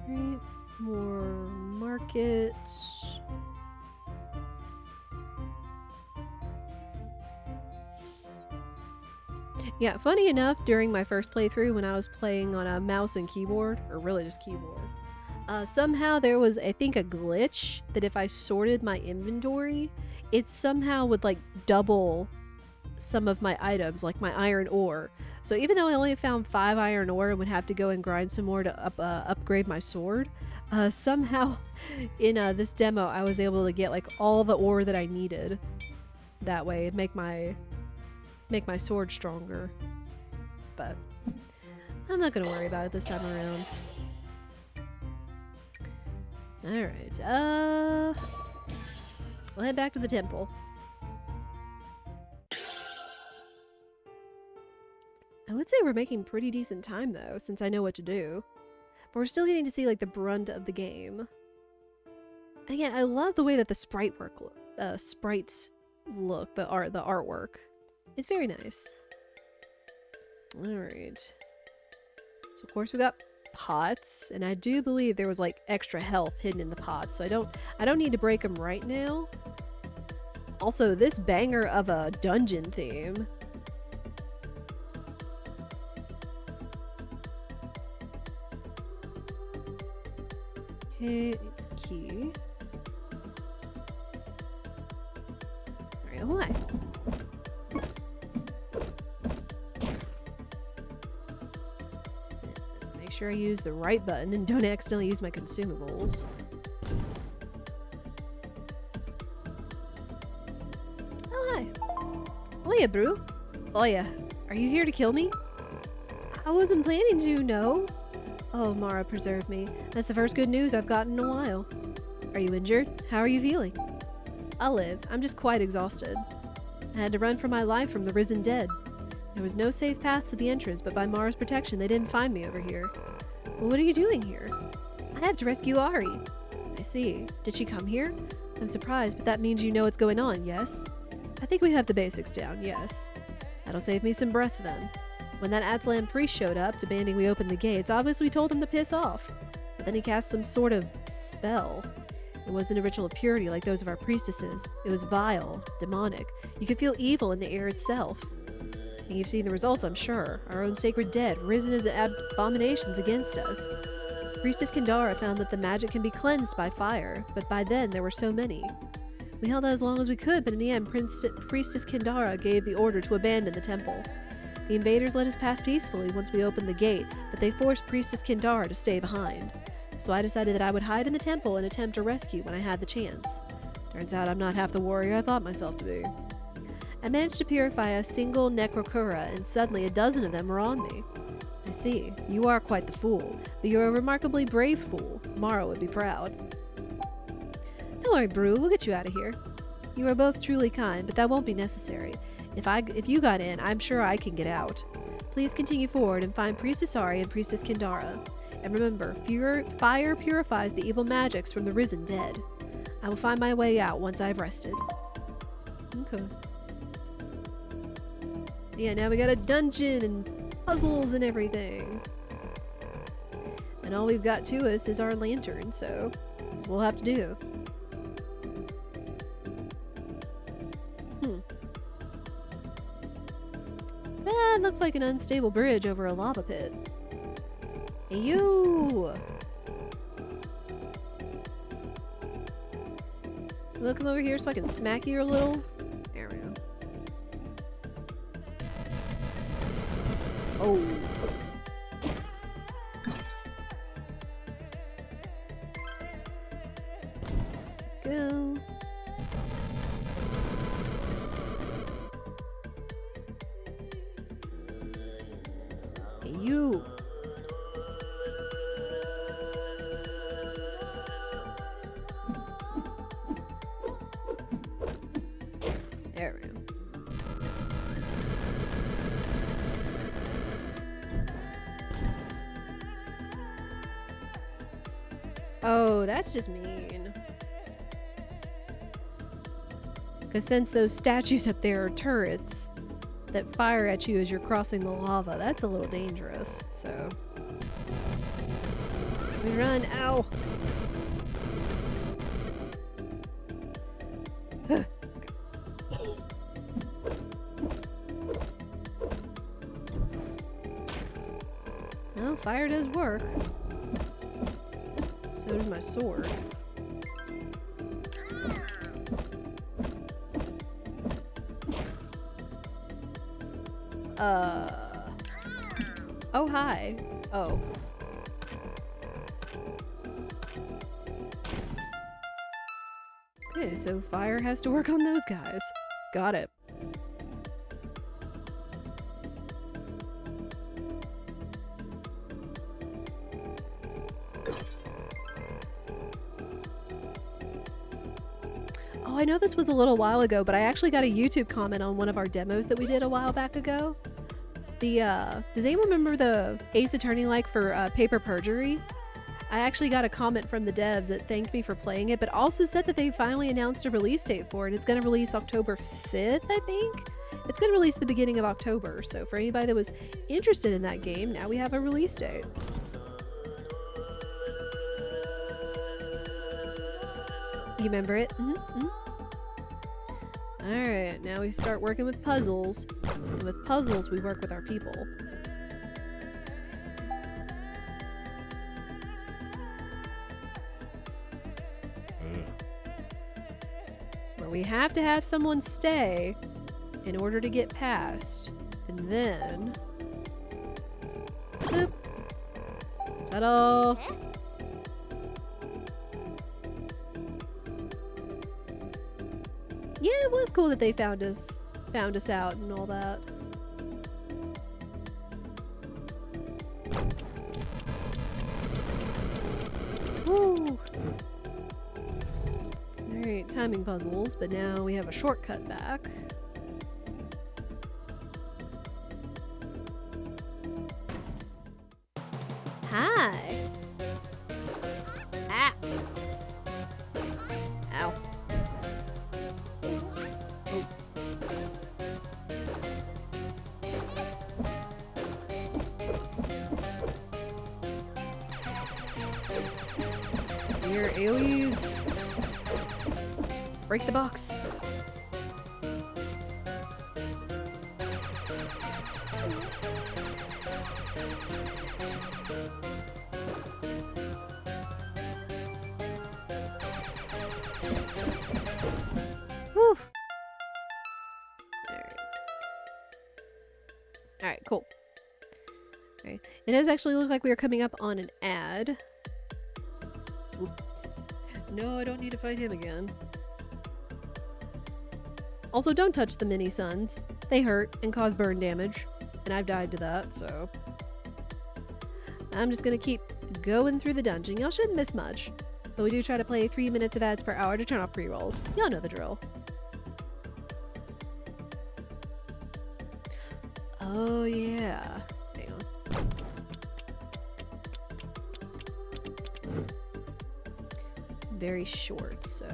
Right, more markets. Yeah, funny enough, during my first playthrough when I was playing on a mouse and keyboard, or really just keyboard, somehow there was, I think, a glitch that if I sorted my inventory, it somehow would like double some of my items, like my iron ore. So even though I only found 5 iron ore and would have to go and grind some more to upgrade my sword, somehow in this demo I was able to get like all the ore that I needed. That way it'd make my sword stronger. But I'm not gonna worry about it this time around. Alright, we'll head back to the temple. I would say we're making pretty decent time though, since I know what to do. But we're still getting to see like the brunt of the game. And again, I love the way that the sprites look, the artwork. It's very nice. Alright. So of course we got pots, and I do believe there was like extra health hidden in the pots, so I don't need to break them right now. Also, this banger of a dungeon theme. Okay, it's a key. Alright, oh hi. Make sure I use the right button and don't accidentally use my consumables. Oh hi. Oh yeah, Brew. Oh yeah. Are you here to kill me? I wasn't planning to, no. Oh, Mara preserve me. That's the first good news I've gotten in a while. Are you injured? How are you feeling? I'll live. I'm just quite exhausted. I had to run for my life from the risen dead. There was no safe path to the entrance, but by Mara's protection, they didn't find me over here. Well, what are you doing here? I have to rescue Ari. I see. Did she come here? I'm surprised, but that means you know what's going on, yes? I think we have the basics down, yes. That'll save me some breath then. When that Aztlan priest showed up, demanding we open the gates, obviously told him to piss off. But then he cast some sort of spell. It wasn't a ritual of purity like those of our priestesses. It was vile, demonic. You could feel evil in the air itself. And you've seen the results, I'm sure. Our own sacred dead, risen as abominations against us. Priestess Kindara found that the magic can be cleansed by fire, but by then there were so many. We held out as long as we could, but in the end, Priestess Kindara gave the order to abandon the temple. The invaders let us pass peacefully once we opened the gate, but they forced Priestess Kindara to stay behind. So I decided that I would hide in the temple and attempt a rescue when I had the chance. Turns out I'm not half the warrior I thought myself to be. I managed to purify a single Necrocura, and suddenly a dozen of them were on me. I see. You are quite the fool, but you're a remarkably brave fool. Mara would be proud. Don't worry, Brew. We'll get you out of here. You are both truly kind, but that won't be necessary. If you got in, I'm sure I can get out. Please continue forward and find Priestess Ari and Priestess Kindara. And remember, fire purifies the evil magics from the risen dead. I will find my way out once I've rested. Okay. Yeah, now we got a dungeon and puzzles and everything. And all we've got to us is our lantern, so that's what we'll have to do. That looks like an unstable bridge over a lava pit. Hey, you! Will you come over here so I can smack you a little? There we go. Oh. Go. Hey, you. There we go. Oh, that's just mean. Because since those statues up there are turrets that fire at you as you're crossing the lava, that's a little dangerous, so. We run, ow! Okay. Well, fire does work. So does my sword. Oh, hi. Oh. Okay, so fire has to work on those guys. Got it. Oh, I know this was a little while ago, but I actually got a YouTube comment on one of our demos that we did a while back ago. Does anyone remember the Ace Attorney like for Paper Perjury? I actually got a comment from the devs that thanked me for playing it, but also said that they finally announced a release date for it. It's going to release October 5th, I think? It's going to release the beginning of October, so for anybody that was interested in that game, now we have a release date. You remember it? Alright, now we start working with puzzles. And with puzzles, we work with our people. Where we have to have someone stay in order to get past. And then... Boop! Ta-da! Yeah, it was cool that they found us out and all that. Woo! Alright, timing puzzles, but now we have a shortcut back. Hi! Ah! Ow. Here, AoEs. Break the box. Whew. Alright. Alright, cool. Alright. It does actually look like we are coming up on an ad. Oops. No, I don't need to fight him again. Also, don't touch the mini suns. They hurt and cause burn damage. And I've died to that, so... I'm just gonna keep going through the dungeon. Y'all shouldn't miss much. But we do try to play 3 minutes of ads per hour to turn off pre-rolls. Y'all know the drill. Oh, yeah. Hang on. Very short, so...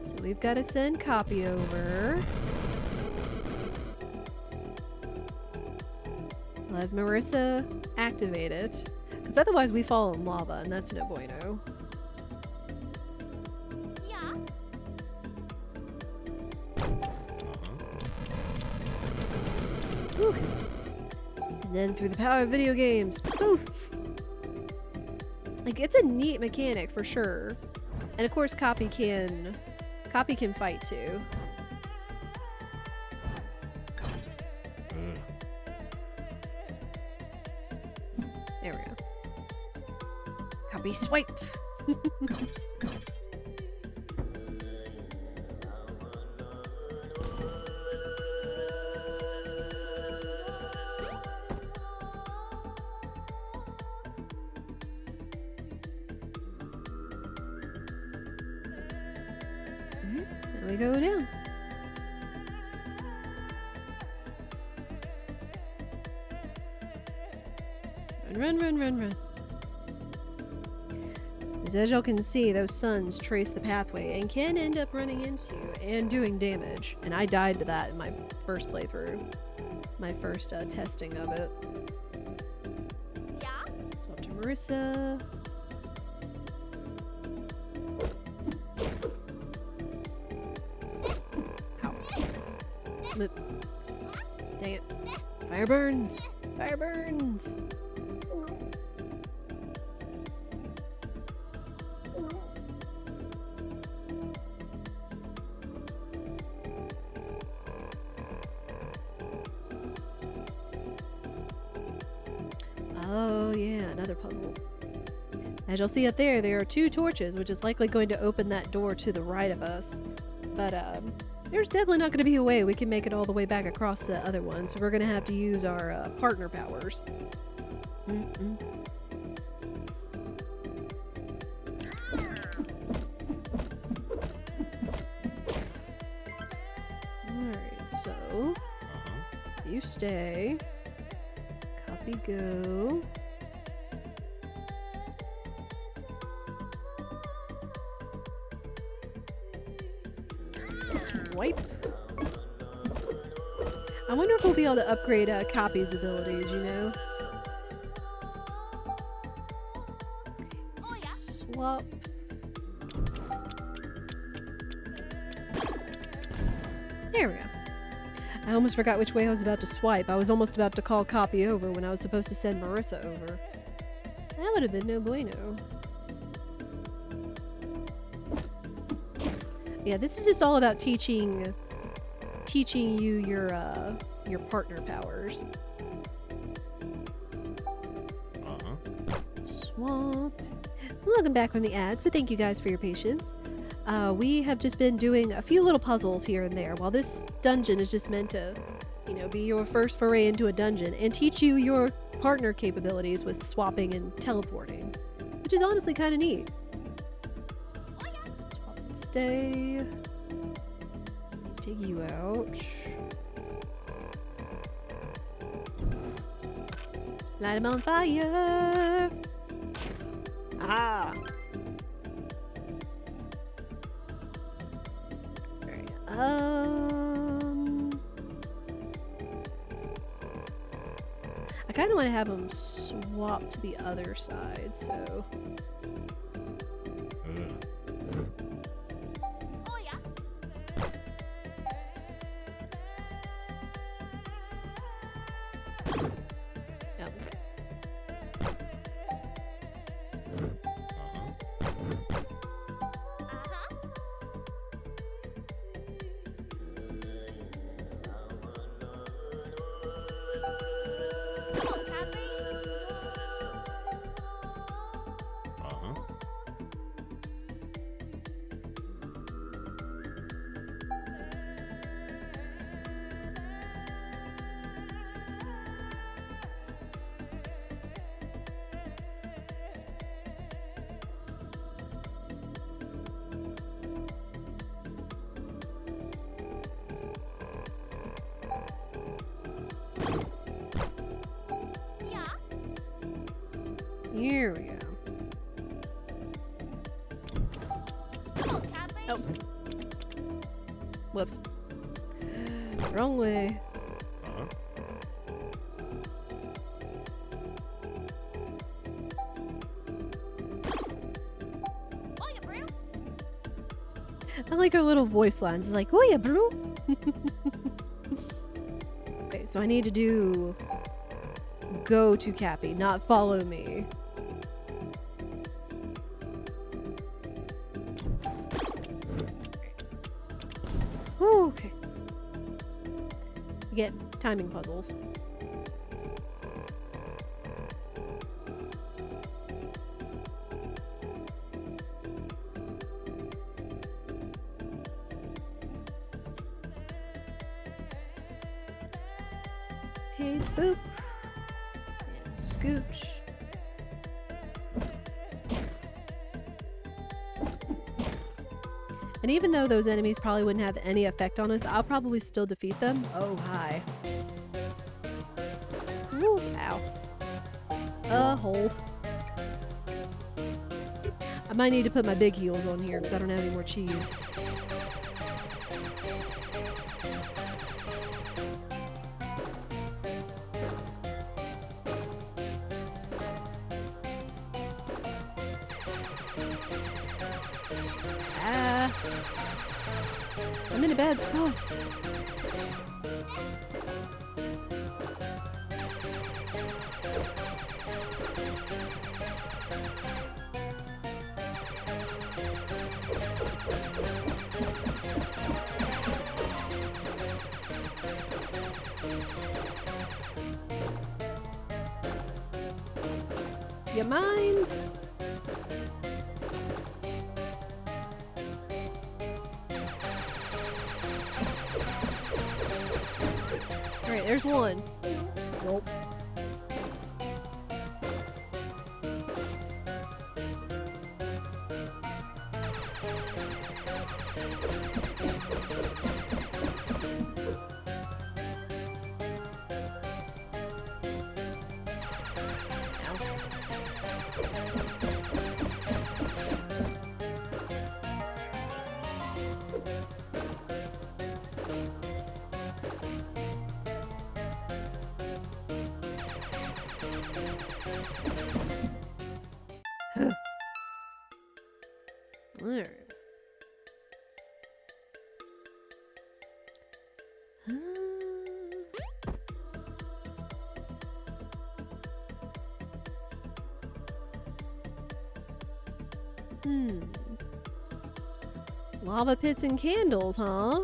So we've got to send copy over. I'll have Marissa activate it. Because otherwise we fall in lava, and that's no bueno. Yeah. Whew. And then through the power of video games. Poof! Like, it's a neat mechanic for sure. And of course Copy can fight too. There we go. Copy swipe. We go down. Run, run, run, run. As y'all can see, those suns trace the pathway and can end up running into and doing damage. And I died to that in my first playthrough. My first testing of it. Yeah. Up to Marissa. Dang it. Fire burns! Fire burns! Oh yeah, another puzzle. As you'll see up there, there are 2 torches, which is likely going to open that door to the right of us. But there's definitely not going to be a way we can make it all the way back across the other one, so we're going to have to use our partner powers. Alright, so... You stay. Copy go. Swipe. I wonder if we'll be able to upgrade Copy's abilities, you know? Oh yeah. Swap. There we go. I almost forgot which way I was about to swipe. I was almost about to call Copy over when I was supposed to send Marissa over. That would have been no bueno. Yeah, this is just all about teaching you your partner powers. Swamp. Welcome back from the ad, so thank you guys for your patience. We have just been doing a few little puzzles here and there, while this dungeon is just meant to, you know, be your first foray into a dungeon and teach you your partner capabilities with swapping and teleporting, which is honestly kind of neat. Swap and stay. Take you out. Light him on fire! Ah! Alright, I kind of want to have him swap to the other side, so... Oh yeah. Yep. Here we go. Come on, Cappy. Oh. Whoops. Wrong way. Oh, yeah, Bruno. I like our little voice lines. It's like, oh yeah, bro. Okay, so I need to do go to Cappy, not follow me. Ooh, okay. You get timing puzzles. Okay, boop. And scooch. And even though those enemies probably wouldn't have any effect on us, I'll probably still defeat them. Oh, hi. Ooh, ow. Hold. I might need to put my big heels on here because I don't have any more cheese. I'm in a bad spot. You mind? Alright, there's one. Nope. Alright. Lava pits and candles, huh?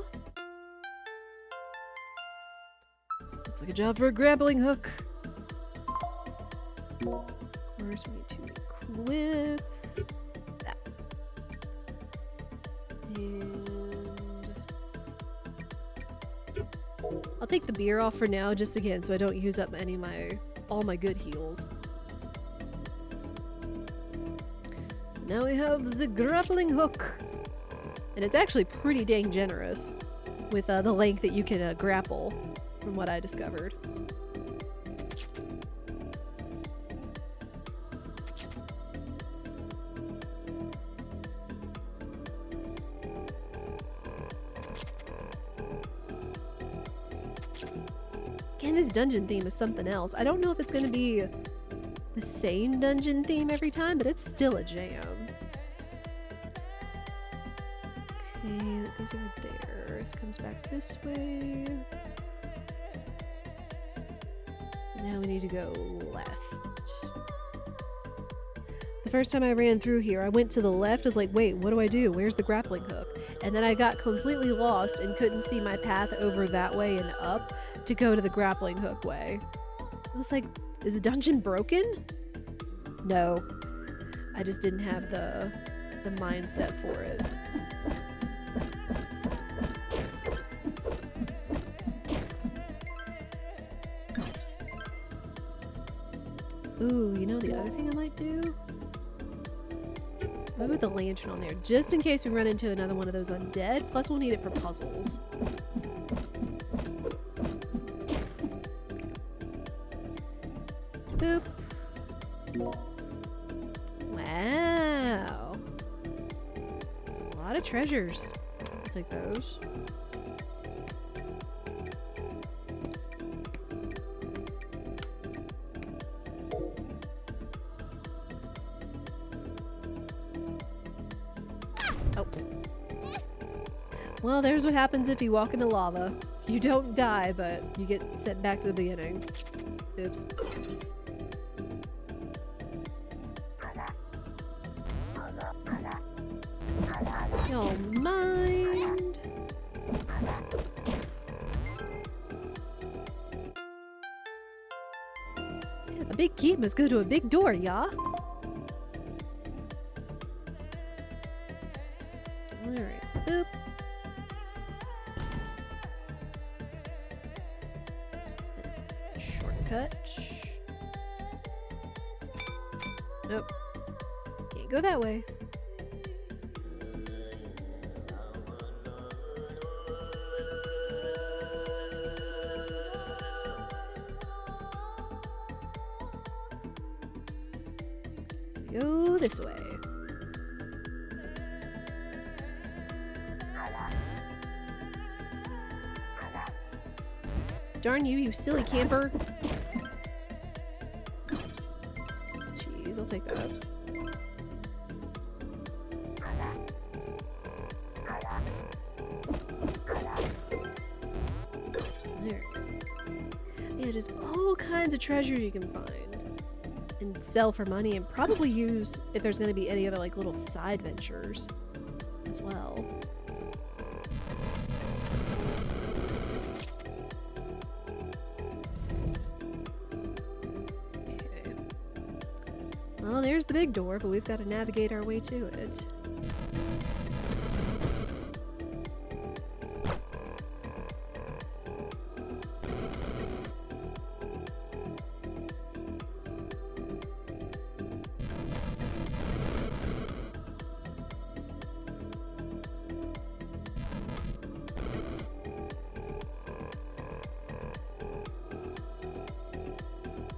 Looks like a job for a grappling hook. Of course, we need to equip that. And I'll take the beer off for now, just again, so I don't use up any of all my good heals. Now we have the grappling hook. And it's actually pretty dang generous with the length that you can grapple, from what I discovered. Again, this dungeon theme is something else. I don't know if it's going to be the same dungeon theme every time, but it's still a jam. Okay, that goes over there. This comes back this way. Now we need to go left. The first time I ran through here, I went to the left. I was like, wait, what do I do? Where's the grappling hook? And then I got completely lost and couldn't see my path over that way and up to go to the grappling hook way. I was like, is the dungeon broken? No. I just didn't have the mindset for it. Ooh, you know the other thing I might do? I'll put the lantern on there, just in case we run into another one of those undead, plus we'll need it for puzzles. Boop. treasures. I'll take those. Oh. Well, there's what happens if you walk into lava. You don't die, but you get sent back to the beginning. Oops. Don't mind. A big key must go to a big door, yeah? Alright, boop. Shortcut. Nope. Can't go that way. Go this way. Darn you, you silly camper. Jeez, I'll take that. There. Yeah, just all kinds of treasures you can find. And sell for money, and probably use if there's going to be any other like little side ventures as well. Okay. Well, there's the big door, but we've got to navigate our way to it.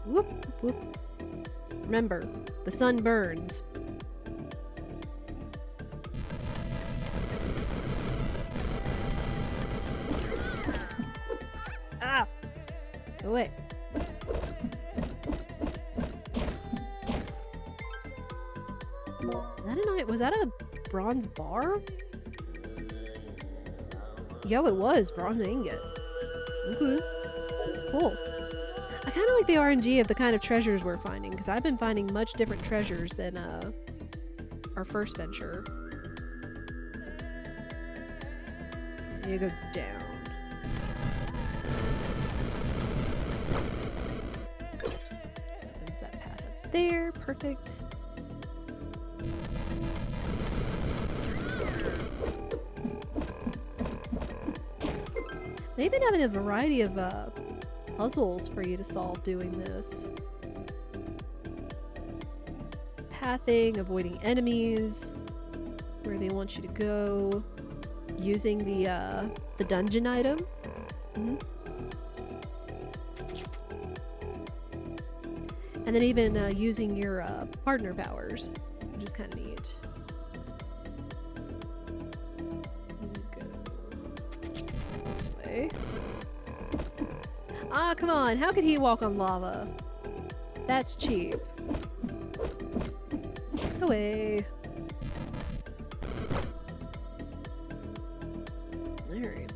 Whoop, whoop. Remember, the sun burns. Ah! Go away. Was that a bronze bar? Yo, it was. Bronze ingot. Okay. Cool. I kind of like the RNG of the kind of treasures we're finding, because I've been finding much different treasures than our first venture. You go down. Opens that path up there. Perfect. They've been having a variety of puzzles for you to solve doing this. Pathing, avoiding enemies, where they want you to go, using the dungeon item. Mm-hmm. And then even using your partner powers, which is kind of neat. This way. Ah, come on. How could he walk on lava? That's cheap. Go away. Alright.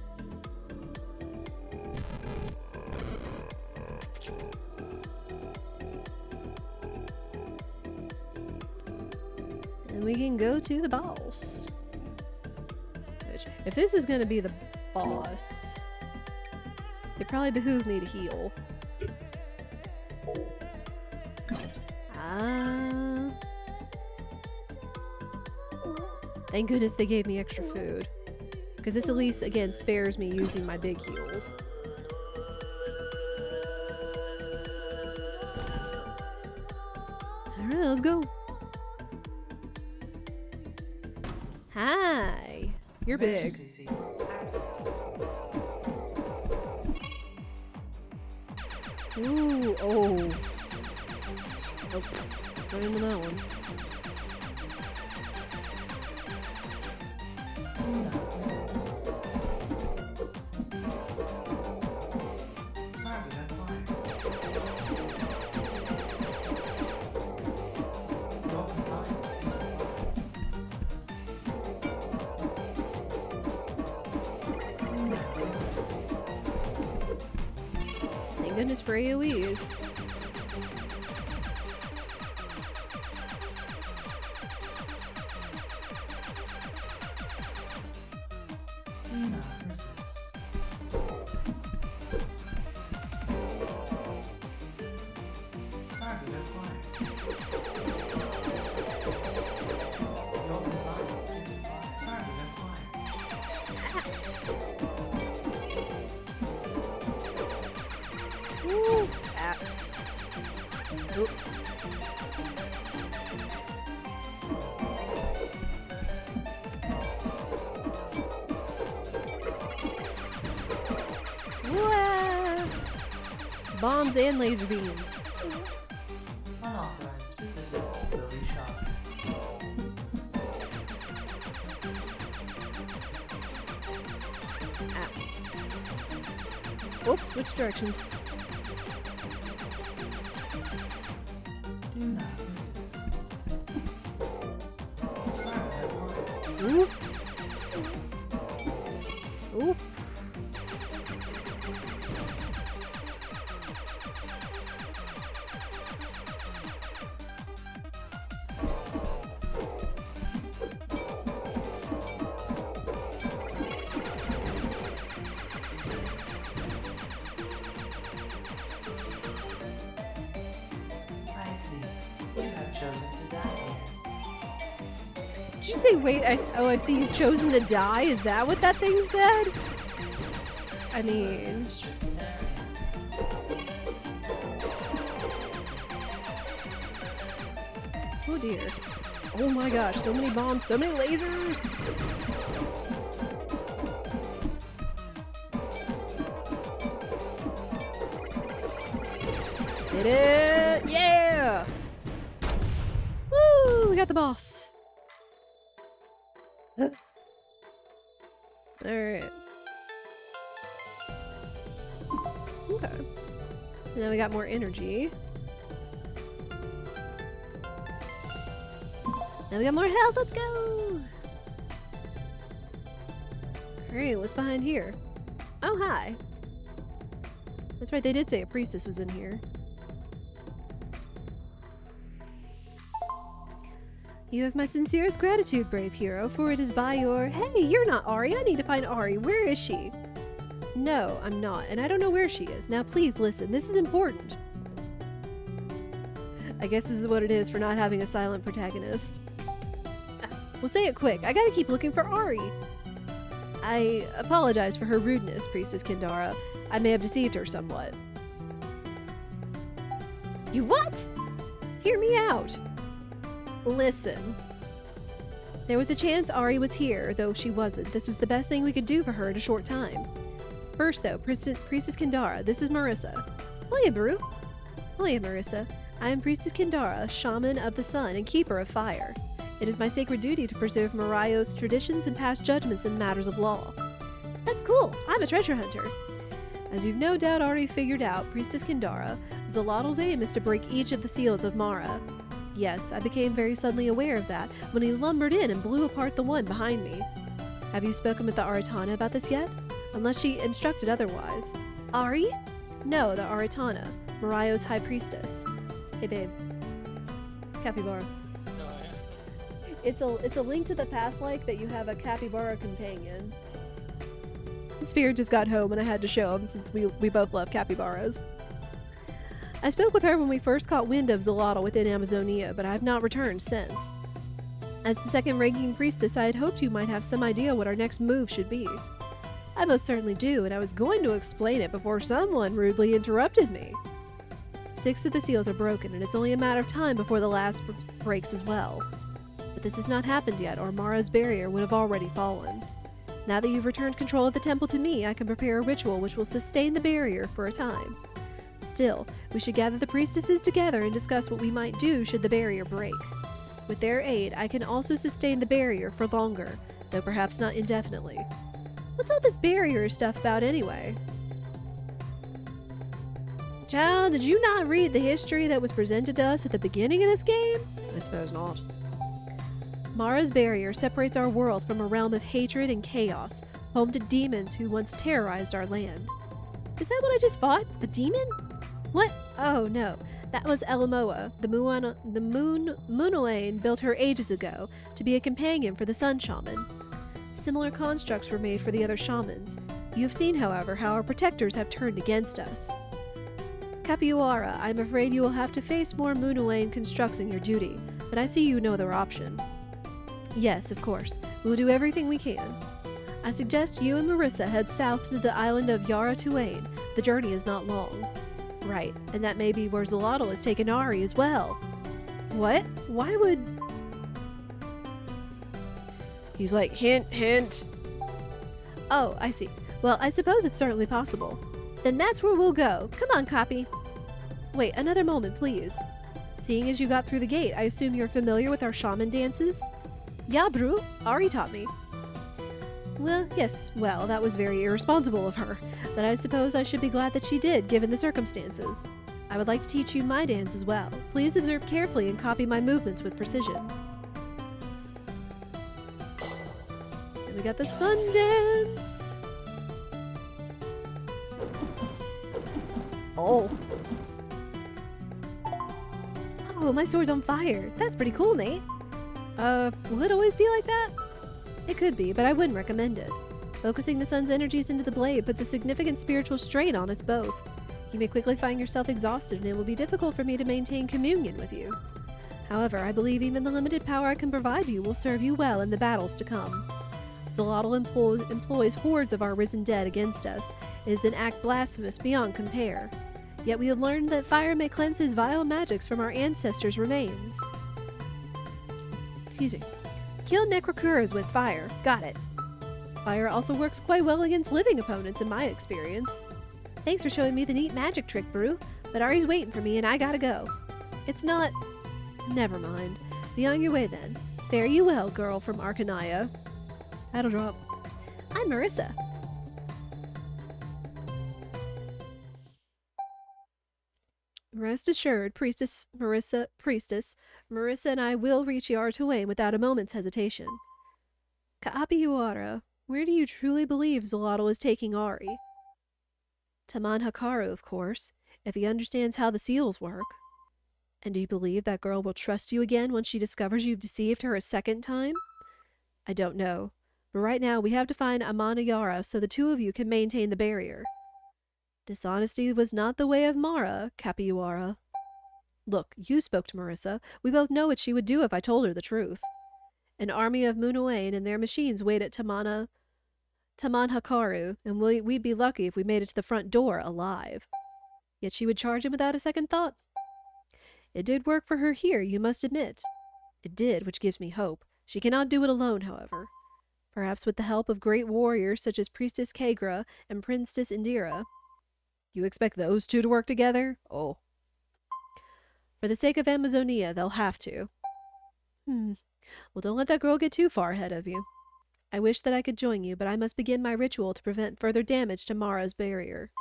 And we can go to the boss. Which, if this is gonna be the boss, it probably behooved me to heal. Ah. Thank goodness they gave me extra food. Because this at least, again, spares me using my big heals. Alright, let's go. Hi. You're big. Ooh, oh. Oh, right into that one. goodness for AoEs. Ooh. Ah. Oop. Wah. Bombs and laser beams. Unauthorized visitors will be shot. Ah. Oops, switch directions. Do not resist. Oop. Oop. I see. You have chosen to die here. Did you say, wait, I see you've chosen to die? Is that what that thing said? I mean... Restricted area. Oh dear. Oh my gosh, so many bombs, so many lasers! Did it! Yeah! Woo! We got the boss. Alright. Okay. So now we got more energy. Now we got more health, let's go! Alright, what's behind here? Oh, hi. That's right, they did say a priestess was in here. You have my sincerest gratitude, brave hero, for it is by your— Hey, you're not Ari, I need to find Ari. Where is she? No, I'm not, and I don't know where she is. Now please listen, this is important. I guess this is what it is for not having a silent protagonist. Well, say it quick. I gotta keep looking for Ari. I apologize for her rudeness, Priestess Kindara. I may have deceived her somewhat. You what? Hear me out. Listen. There was a chance Ari was here, though she wasn't. This was the best thing we could do for her in a short time. First, though, Priestess Kindara, this is Marissa. Hiya, Brew. Hiya, Marissa. I am Priestess Kindara, Shaman of the Sun and Keeper of Fire. It is my sacred duty to preserve Mario's traditions and pass judgments in matters of law. That's cool. I'm a treasure hunter. As you've no doubt already figured out, Priestess Kindara, Zolottl's aim is to break each of the seals of Mara. Yes, I became very suddenly aware of that when he lumbered in and blew apart the one behind me. Have you spoken with the Aratana about this yet? Unless she instructed otherwise. Ari? No, the Aratana, Mario's high priestess. Hey babe. Capybara. It's a link to the past like that you have a capybara companion. Spirit just got home and I had to show him since we both love capybaras. I spoke with her when we first caught wind of Zolotl within Amazonia, but I have not returned since. As the second-ranking priestess, I had hoped you might have some idea what our next move should be. I most certainly do, and I was going to explain it before someone rudely interrupted me. 6 of the seals are broken, and it's only a matter of time before the last breaks as well. But this has not happened yet, or Mara's barrier would have already fallen. Now that you've returned control of the temple to me, I can prepare a ritual which will sustain the barrier for a time. Still, we should gather the priestesses together and discuss what we might do should the barrier break. With their aid, I can also sustain the barrier for longer, though perhaps not indefinitely. What's all this barrier stuff about anyway? Child, did you not read the history that was presented to us at the beginning of this game? I suppose not. Mara's barrier separates our world from a realm of hatred and chaos, home to demons who once terrorized our land. Is that what I just fought? A demon? What? Oh no. That was Elamoa. The Moonawane built her ages ago to be a companion for the Sun Shaman. Similar constructs were made for the other shamans. You have seen, however, how our protectors have turned against us. Capybara, I'm afraid you will have to face more Moonawane constructs in your duty, but I see you no other option. Yes, of course. We will do everything we can. I suggest you and Marissa head south to the island of Yara Tuain. The journey is not long. Right, and that may be where Zolotl has taken Ari as well. What? Why would... He's like, hint, hint. Oh, I see. Well, I suppose it's certainly possible. Then that's where we'll go. Come on, Copy. Wait, another moment, please. Seeing as you got through the gate, I assume you're familiar with our shaman dances? Yeah, Bru. Ari taught me. Well, yes, well, that was very irresponsible of her, but I suppose I should be glad that she did, given the circumstances. I would like to teach you my dance as well. Please observe carefully and copy my movements with precision. And we got the sun dance! Oh. Oh, my sword's on fire. That's pretty cool, mate. Will it always be like that? It could be, but I wouldn't recommend it. Focusing the sun's energies into the blade puts a significant spiritual strain on us both. You may quickly find yourself exhausted and it will be difficult for me to maintain communion with you. However, I believe even the limited power I can provide you will serve you well in the battles to come. Zolotl employs hordes of our risen dead against us. It is an act blasphemous beyond compare. Yet we have learned that fire may cleanse his vile magics from our ancestors' remains. Excuse me. Kill Necrocuras with fire. Got it. Fire also works quite well against living opponents in my experience. Thanks for showing me the neat magic trick, Bru, but Ari's waiting for me and I gotta go. It's not... Never mind. Be on your way then. Fare you well, girl from Arkanya. That'll drop. I'm Marissa. Rest assured, Marissa and I will reach Yara Tuain without a moment's hesitation. Capybara, where do you truly believe Zolotl is taking Ari? Taman Hakaru, of course, if he understands how the seals work. And do you believe that girl will trust you again once she discovers you've deceived her a second time? I don't know, but right now we have to find Amana Yara so the two of you can maintain the barrier. Dishonesty was not the way of Mara, Capybara. Look, you spoke to Marissa. We both know what she would do if I told her the truth. An army of Moonawane and their machines wait at Taman Hakaru, and we'd be lucky if we made it to the front door alive. Yet she would charge him without a second thought. It did work for her here, you must admit. It did, which gives me hope. She cannot do it alone, however. Perhaps with the help of great warriors such as Priestess Kagra and Princess Indira. You expect those two to work together? Oh. For the sake of Amazonia, they'll have to. Well, don't let that girl get too far ahead of you. I wish that I could join you, but I must begin my ritual to prevent further damage to Mara's barrier.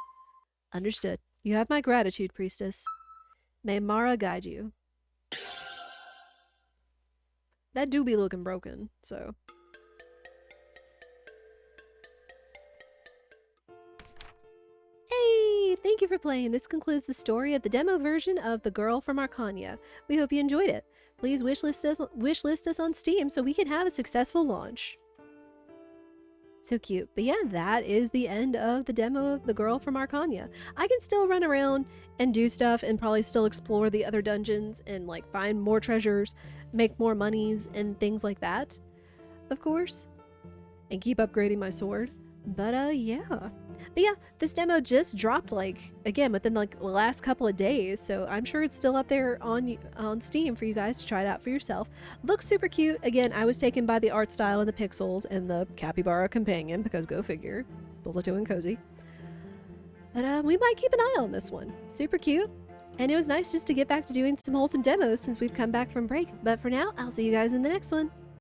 Understood. You have my gratitude, Priestess. May Mara guide you. That do be looking broken, so... Thank you for playing. This concludes the story of the demo version of The Girl from Arkanya. We hope you enjoyed it. Please wishlist us on Steam so we can have a successful launch. So cute. But yeah, that is the end of the demo of The Girl from Arkanya. I can still run around and do stuff and probably still explore the other dungeons and like find more treasures, make more monies and things like that, of course, and keep upgrading my sword. But yeah. But yeah, this demo just dropped, like, again, within, like, the last couple of days, so I'm sure it's still up there on Steam for you guys to try it out for yourself. Looks super cute. Again, I was taken by the art style and the pixels and the Capybara companion, because go figure. Bulleto and cozy. But we might keep an eye on this one. Super cute. And it was nice just to get back to doing some wholesome demos since we've come back from break. But for now, I'll see you guys in the next one.